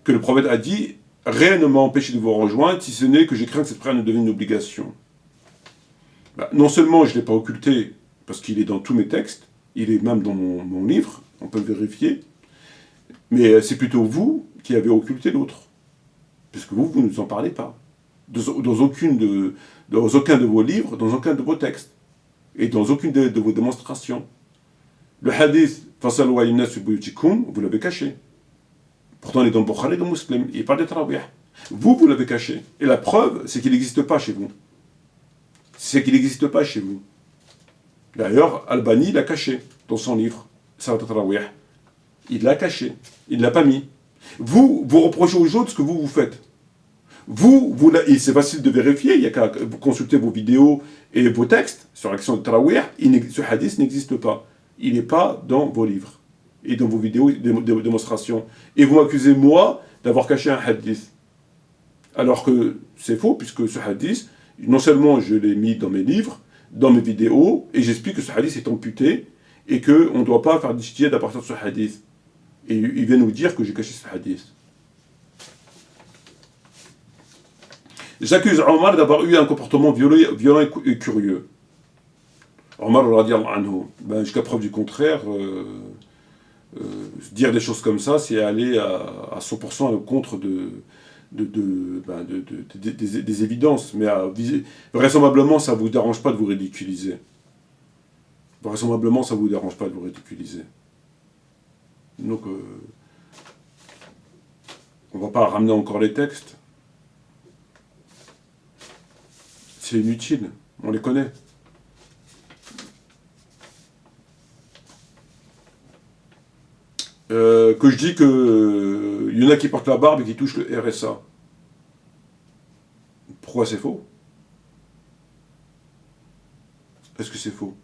que le prophète a dit, rien ne m'a empêché de vous rejoindre si ce n'est que j'ai craint que cette prière ne devienne une obligation. Non seulement je ne l'ai pas occulté, parce qu'il est dans tous mes textes, il est même dans mon livre, on peut le vérifier, mais c'est plutôt vous qui avez occulté l'autre. Puisque vous ne nous en parlez pas. Dans aucun de vos livres, dans aucun de vos textes, et dans aucune de vos démonstrations. Le hadith, Fasalu wa fi buyutikum, vous l'avez caché. Pourtant, il est dans Bukhari et dans Muslim, il parle de tarawih. Vous l'avez caché. Et la preuve, c'est qu'il n'existe pas chez vous. C'est qu'il n'existe pas chez vous. D'ailleurs, Albani l'a caché dans son livre, Salat al-Tarawih. Il l'a caché, il ne l'a pas mis. Vous reprochez aux autres ce que vous faites. Et c'est facile de vérifier, il n'y a qu'à consulter vos vidéos et vos textes sur l'action de Tarawih, ce hadith n'existe pas. Il n'est pas dans vos livres et dans vos vidéos de démonstration. Et vous m'accusez, moi, d'avoir caché un hadith. Alors que c'est faux, puisque ce hadith, non seulement je l'ai mis dans mes livres, dans mes vidéos, et j'explique que ce hadith est amputé, et qu'on ne doit pas faire d'ijtihad à partir de ce hadith. Et il vient nous dire que j'ai caché ce hadith. J'accuse Omar d'avoir eu un comportement violent et curieux. Omar radhiyallahu anhu, jusqu'à preuve du contraire, dire des choses comme ça, c'est aller à 100% à l'encontre des évidences. Mais vraisemblablement, ça ne vous dérange pas de vous ridiculiser. Vraisemblablement, ça ne vous dérange pas de vous ridiculiser. Donc, on ne va pas ramener encore les textes. C'est inutile, on les connaît. Que je dis que y en a qui portent la barbe et qui touchent le RSA. Pourquoi c'est faux? Est-ce que c'est faux?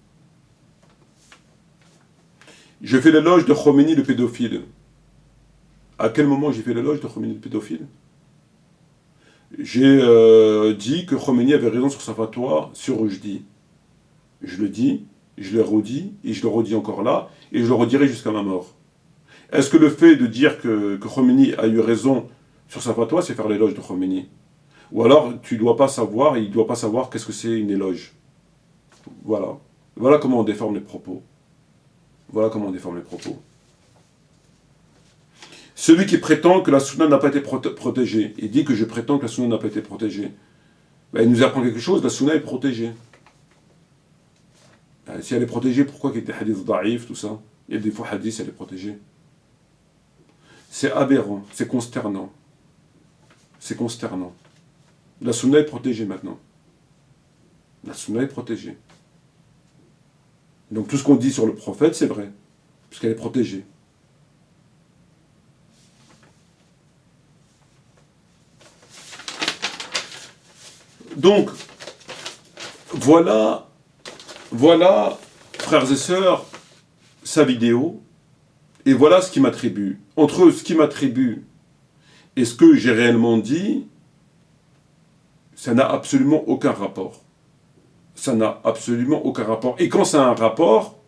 Je fais l'éloge de Khomeini le pédophile. À quel moment j'ai fait l'éloge de Khomeini le pédophile? J'ai dit que Khomeini avait raison sur sa fatwa sur Rushdie. Je le dis, je le redis, et je le redis encore là, et je le redirai jusqu'à ma mort. Est-ce que le fait de dire que Khomeini a eu raison sur sa fatwa, c'est faire l'éloge de Khomeini? Ou alors, il ne doit pas savoir qu'est-ce que c'est une éloge. Voilà. Voilà comment on déforme les propos. Voilà comment on déforme les propos. Celui qui prétend que la sunna n'a pas été protégée, il dit que je prétends que la sunna n'a pas été protégée. Ben, il nous apprend quelque chose, la sunna est protégée. Si elle est protégée, pourquoi qu'il y a des hadiths da'if, tout ça? Il y a des faux hadiths, elle est protégée. C'est aberrant, c'est consternant. C'est consternant. La sunna est protégée maintenant. La sunna est protégée. Donc tout ce qu'on dit sur le prophète, c'est vrai, puisqu'elle est protégée. Donc, voilà, frères et sœurs, sa vidéo, et voilà ce qu'il m'attribue. Entre ce qu'il m'attribue et ce que j'ai réellement dit, ça n'a absolument aucun rapport. Ça n'a absolument aucun rapport. Et quand ça a un rapport,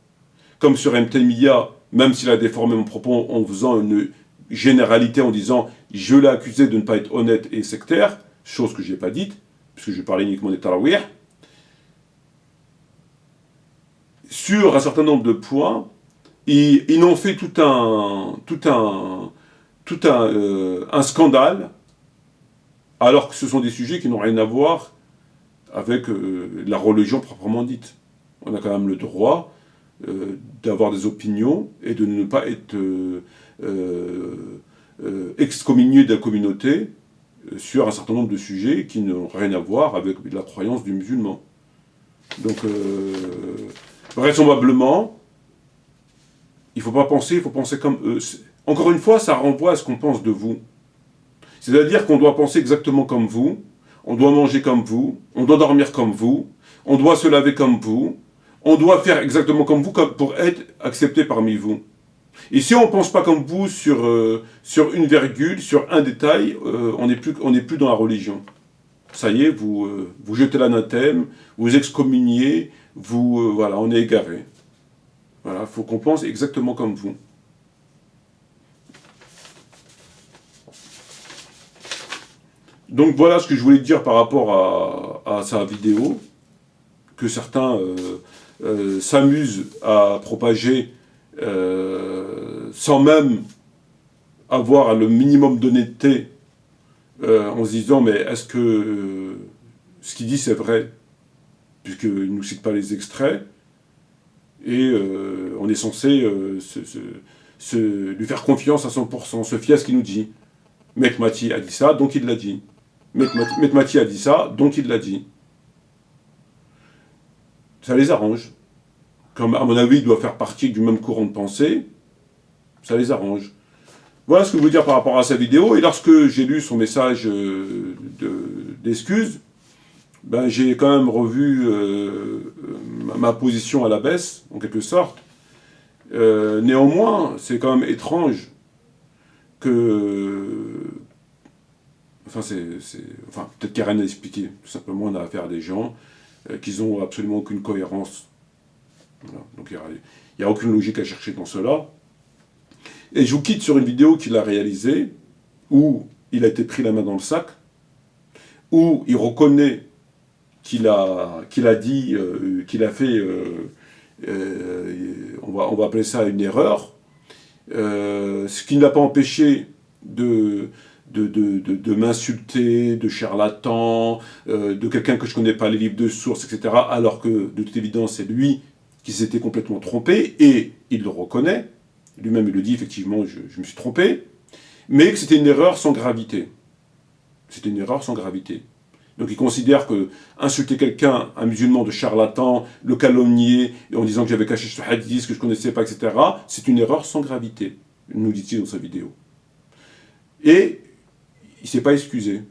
comme sur M. Taymiya, même s'il a déformé mon propos en faisant une généralité, en disant « je l'ai accusé de ne pas être honnête et sectaire », chose que je n'ai pas dite, puisque je parlais uniquement des tarawih, sur un certain nombre de points, ils en ont fait tout un scandale, alors que ce sont des sujets qui n'ont rien à voir avec la religion proprement dite. On a quand même le droit d'avoir des opinions et de ne pas être excommunié de la communauté sur un certain nombre de sujets qui n'ont rien à voir avec la croyance du musulman. Donc, vraisemblablement, il ne faut pas penser, il faut penser comme eux. Encore une fois, ça renvoie à ce qu'on pense de vous. C'est-à-dire qu'on doit penser exactement comme vous, on doit manger comme vous, on doit dormir comme vous, on doit se laver comme vous, on doit faire exactement comme vous pour être accepté parmi vous. Et si on ne pense pas comme vous sur une virgule, sur un détail, on n'est plus dans la religion. Ça y est, vous jetez l'anathème, vous excommuniez, voilà, on est égaré. Voilà, il faut qu'on pense exactement comme vous. Donc voilà ce que je voulais dire par rapport à sa vidéo, que certains s'amusent à propager sans même avoir le minimum d'honnêteté en se disant mais est-ce que ce qu'il dit c'est vrai, puisqu'il ne nous cite pas les extraits, et on est censé lui faire confiance à 100%, se fier à ce qu'il nous dit. Mehmati a dit ça, donc il l'a dit. Mehmati a dit ça, donc il l'a dit. Ça les arrange. Comme à mon avis, il doit faire partie du même courant de pensée, ça les arrange. Voilà ce que je veux dire par rapport à sa vidéo. Et lorsque j'ai lu son message d'excuses, ben, j'ai quand même revu ma position à la baisse, en quelque sorte. Néanmoins, c'est quand même étrange que... Enfin, peut-être qu'il n'y a rien à expliquer. Tout simplement, on a affaire à des gens qui n'ont absolument aucune cohérence. Voilà. Donc, il n'y a aucune logique à chercher dans cela. Et je vous quitte sur une vidéo qu'il a réalisée, où il a été pris la main dans le sac, où il reconnaît qu'il a dit, qu'il a fait, on va appeler ça une erreur, ce qui ne l'a pas empêché de m'insulter, de charlatan, de quelqu'un que je ne connais pas les livres de source, etc., alors que, de toute évidence, c'est lui qui s'était complètement trompé, et il le reconnaît, lui-même il le dit, effectivement, je me suis trompé, mais que c'était une erreur sans gravité. C'était une erreur sans gravité. Donc il considère que insulter quelqu'un, un musulman de charlatan, le calomnier, en disant que j'avais caché ce hadith, que je ne connaissais pas, etc., c'est une erreur sans gravité, nous dit-il dans sa vidéo. Et il ne s'est pas excusé.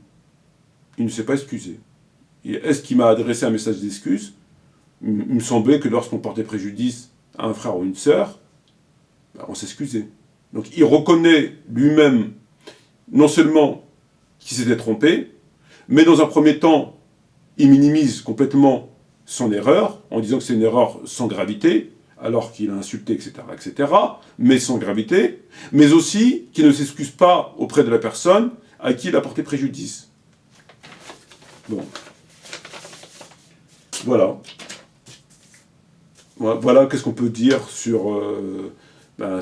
Il ne s'est pas excusé. Est-ce qu'il m'a adressé un message d'excuse? Il me semblait que lorsqu'on portait préjudice à un frère ou une sœur, on s'excusait. Donc il reconnaît lui-même, non seulement qu'il s'était trompé, mais dans un premier temps, il minimise complètement son erreur, en disant que c'est une erreur sans gravité, alors qu'il a insulté, etc., mais sans gravité, mais aussi qu'il ne s'excuse pas auprès de la personne à qui il a porté préjudice. Bon. Voilà. Voilà, qu'est-ce qu'on peut dire sur ben,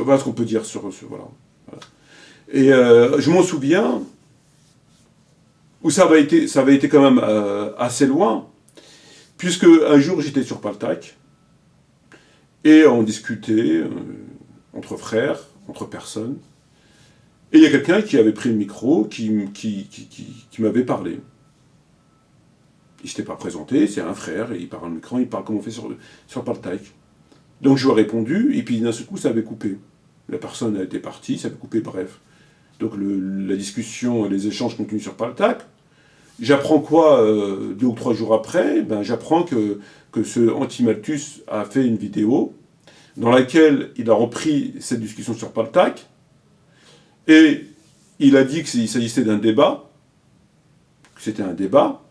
voilà ce qu'on peut dire voilà. Et je m'en souviens, où ça avait été quand même assez loin, puisque un jour j'étais sur Paltac, et on discutait entre frères, entre personnes, et il y a quelqu'un qui avait pris le micro, qui m'avait parlé. Il ne s'était pas présenté, c'est un frère, et il parle au micro, il parle comme on fait sur Paltac. Donc je lui ai répondu, et puis d'un seul coup ça avait coupé. La personne a été partie, ça avait coupé, bref. Donc la discussion, les échanges continuent sur Paltac. J'apprends quoi 2 ou 3 jours après? Ben, j'apprends que ce Antimalthus a fait une vidéo dans laquelle il a repris cette discussion sur Paltac et il a dit qu'il s'agissait d'un débat, que c'était un débat,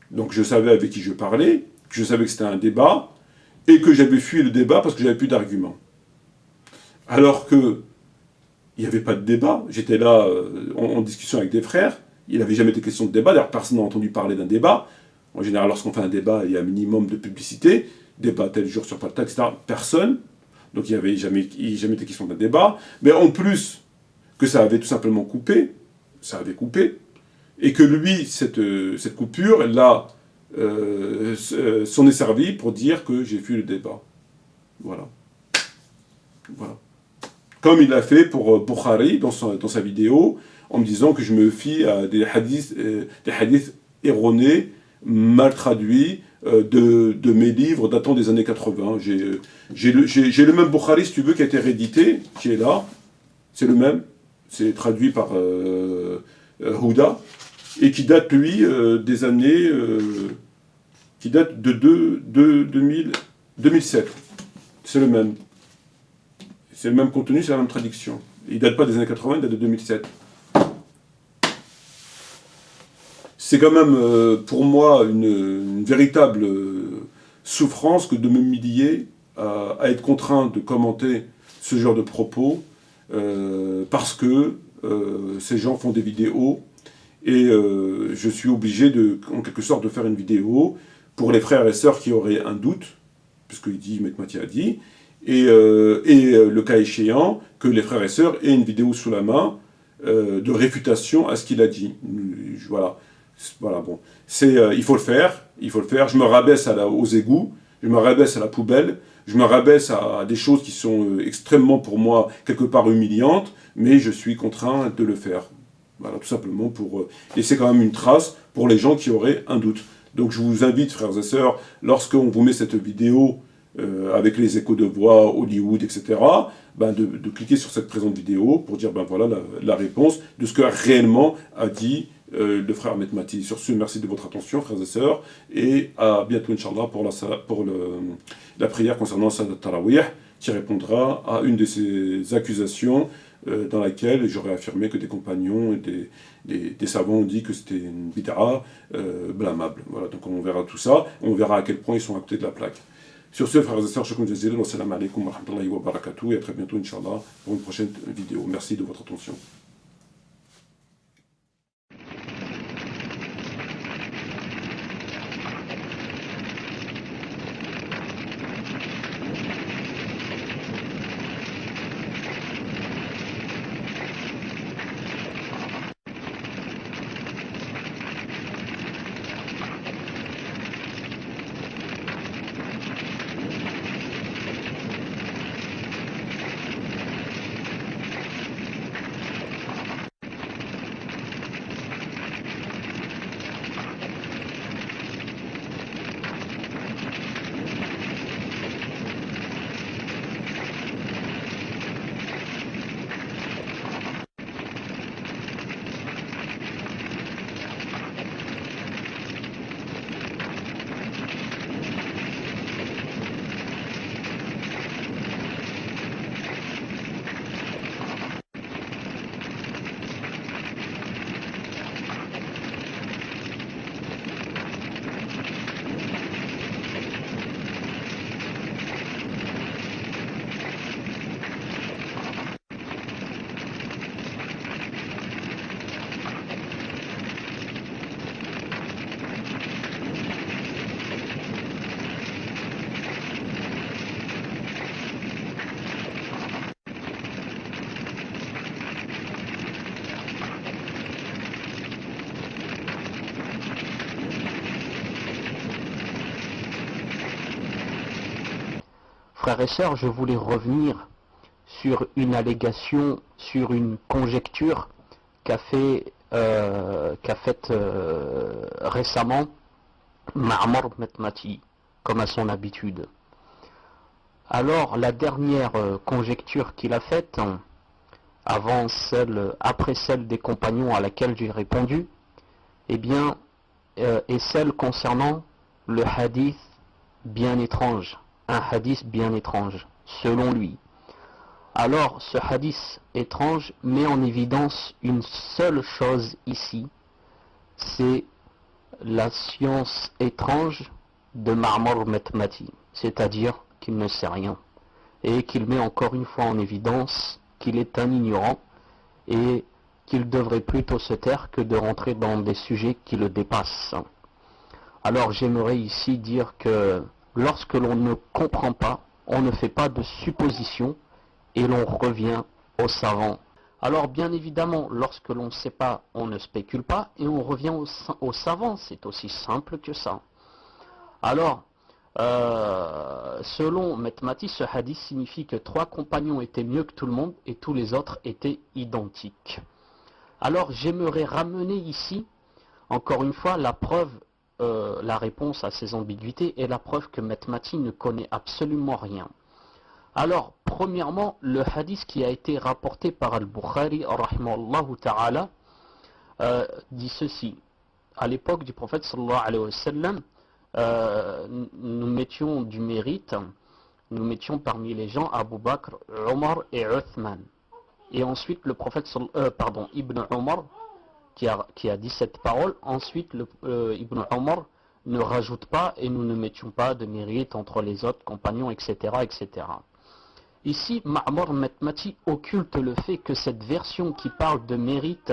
donc je savais avec qui je parlais, que je savais que c'était un débat et que j'avais fui le débat parce que j'avais plus d'arguments. Alors que il n'y avait pas de débat, j'étais là en discussion avec des frères, il n'avait jamais été question de débat, d'ailleurs personne n'a entendu parler d'un débat. En général, lorsqu'on fait un débat, il y a un minimum de publicité, débat tel jour sur Paltac, etc. Personne. Donc il n'y avait jamais été question d'un débat. Mais en plus, que ça avait tout simplement coupé, ça avait coupé, et que lui, cette coupure, là, s'en est servi pour dire que j'ai fui le débat. Voilà. Voilà. Comme il l'a fait pour Bukhari dans sa vidéo, en me disant que je me fie à des hadiths erronés, mal traduits, de mes livres datant des années 80. J'ai le même Bukhari, si tu veux, qui a été réédité, qui est là. C'est le même. C'est traduit par Houda, et qui date, lui, des années... qui date de 2007. C'est le même. C'est le même contenu, c'est la même traduction. Il ne date pas des années 80, il date de 2007. C'est quand même, pour moi, une véritable souffrance que de m'humilier à être contraint de commenter ce genre de propos parce que ces gens font des vidéos et je suis obligé, en quelque sorte, de faire une vidéo pour les frères et sœurs qui auraient un doute, puisqu'il dit, Maître Mati a dit, et le cas échéant, que les frères et sœurs aient une vidéo sous la main de réfutation à ce qu'il a dit. Voilà. Voilà, bon. Il faut le faire, Je me rabaisse aux égouts, je me rabaisse à la poubelle, je me rabaisse à des choses qui sont extrêmement, pour moi, quelque part humiliantes, mais je suis contraint de le faire. Voilà, tout simplement pour laisser quand même une trace pour les gens qui auraient un doute. Donc je vous invite, frères et sœurs, lorsqu'on vous met cette vidéo avec les échos de voix, Hollywood, etc., ben de cliquer sur cette présente vidéo pour dire, ben voilà la réponse de ce que réellement a dit le frère Ahmed Mati. Sur ce, merci de votre attention, frères et sœurs, et à bientôt, Inch'Allah, pour la prière concernant Salat Tarawih, qui répondra à une de ces accusations dans laquelle j'aurais affirmé que des compagnons et des savants ont dit que c'était une bid'a blâmable. Voilà, donc on verra tout ça, on verra à quel point ils sont à côté de la plaque. Sur ce, frères et sœurs, shukran jazilan, wa salam alaikum wa rahmatullahi wa barakatuh, et à très bientôt, Inch'Allah, pour une prochaine vidéo. Merci de votre attention. frères et sœurs, je voulais revenir sur une allégation, sur une conjecture qu'a faite récemment Ma'mar Metmati, comme à son habitude. Alors, la dernière conjecture qu'il a faite, après celle des compagnons à laquelle j'ai répondu, eh bien, est celle concernant le hadith bien étrange, un hadith bien étrange, selon lui. Alors, ce hadith étrange met en évidence une seule chose ici, c'est la science étrange de Ma'mar Metmati, c'est-à-dire qu'il ne sait rien, et qu'il met encore une fois en évidence qu'il est un ignorant, et qu'il devrait plutôt se taire que de rentrer dans des sujets qui le dépassent. Alors j'aimerais ici dire que lorsque l'on ne comprend pas, on ne fait pas de suppositions, et l'on revient aux savants. Alors bien évidemment, lorsque l'on ne sait pas, on ne spécule pas, et on revient aux savants, c'est aussi simple que ça. Alors, selon Metmati, ce hadith signifie que 3 compagnons étaient mieux que tout le monde, et tous les autres étaient identiques. Alors j'aimerais ramener ici, encore une fois, la preuve, la réponse à ces ambiguïtés, et la preuve que Metmati ne connaît absolument rien. Alors, premièrement, le hadith qui a été rapporté par Al-Bukhari, rahimahullah ta'ala, dit ceci. À l'époque du prophète sallallahu alayhi wa sallam, nous mettions du mérite, nous mettions parmi les gens Abu Bakr, Omar et Uthman. Et ensuite, le prophète, Ibn Omar, qui a dit cette parole, ensuite, Ibn Omar ne rajoute pas et nous ne mettions pas de mérite entre les autres compagnons, etc., etc. Ici, Ma'mar Metmati occulte le fait que cette version qui parle de mérite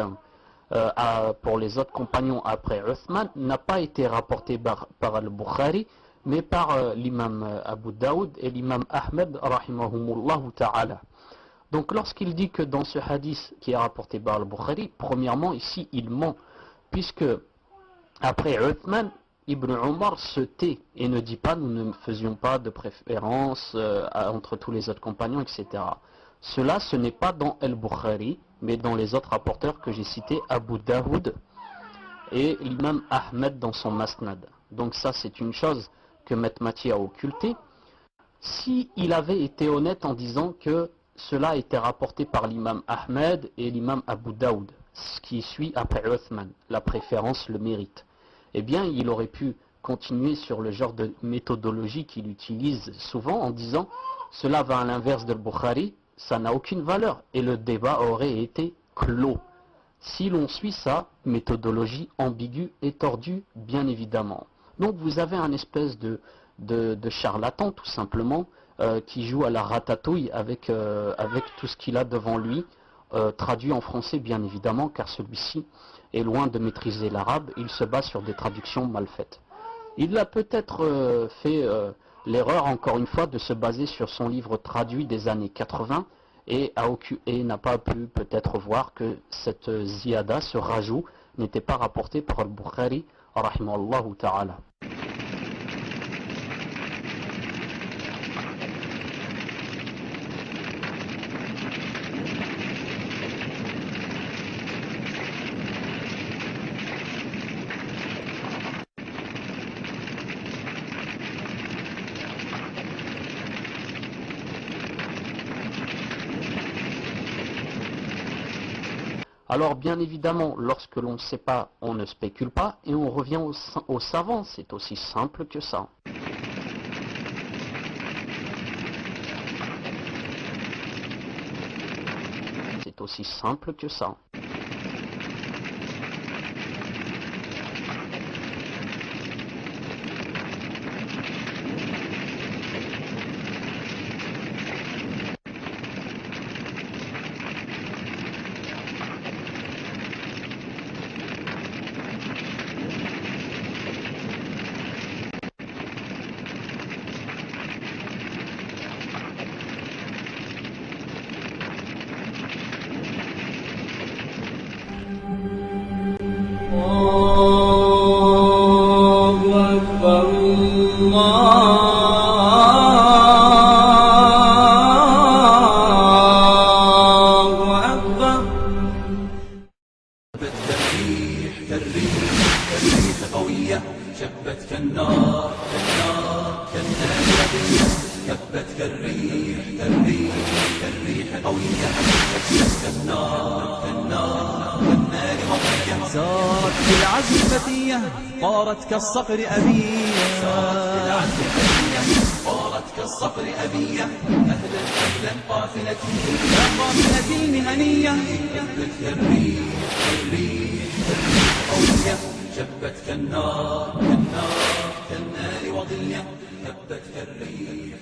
pour les autres compagnons après Uthman n'a pas été rapportée par Al-Bukhari, mais par l'imam Abu Daoud et l'imam Ahmed, rahimahumullahu ta'ala. Donc lorsqu'il dit que dans ce hadith qui est rapporté par Al-Bukhari, premièrement ici il ment, puisque après Uthman, Ibn Omar se tait et ne dit pas nous ne faisions pas de préférence entre tous les autres compagnons, etc. Cela, ce n'est pas dans Al-Bukhari, mais dans les autres rapporteurs que j'ai cités, Abu Daoud et l'imam Ahmed dans son Masnad. Donc ça, c'est une chose que Metmati a occultée. Si il avait été honnête en disant que cela a été rapporté par l'imam Ahmed et l'imam Abu Daoud, ce qui suit après Uthman, la préférence, le mérite, eh bien, il aurait pu continuer sur le genre de méthodologie qu'il utilise souvent en disant cela va à l'inverse de Bukhari, ça n'a aucune valeur et le débat aurait été clos. Si l'on suit sa méthodologie ambiguë et tordue, bien évidemment. Donc vous avez un espèce de charlatan tout simplement qui joue à la ratatouille avec tout ce qu'il a devant lui, traduit en français bien évidemment, car celui-ci est loin de maîtriser l'arabe, il se base sur des traductions mal faites. Il a peut-être fait l'erreur, encore une fois, de se baser sur son livre traduit des années 80 et n'a pas pu peut-être voir que cette ziyada, ce rajout, n'était pas rapporté par Al-Bukhari, rahimahullahu ta'ala. Alors bien évidemment, lorsque l'on ne sait pas, on ne spécule pas et on revient aux savants, c'est aussi simple que ça. C'est aussi simple que ça. كالريح قوية شبت كالنار كالنار وضية شبت كالريح قوية شبت كالنار كالنار وضية سارت بالعزم فتية طارت كالصقر أبية طارت كالصقر أبية أهلا قافلتي يا قافلتي المهنية كالريح قوية شبت كالنار وضية شبت كالريح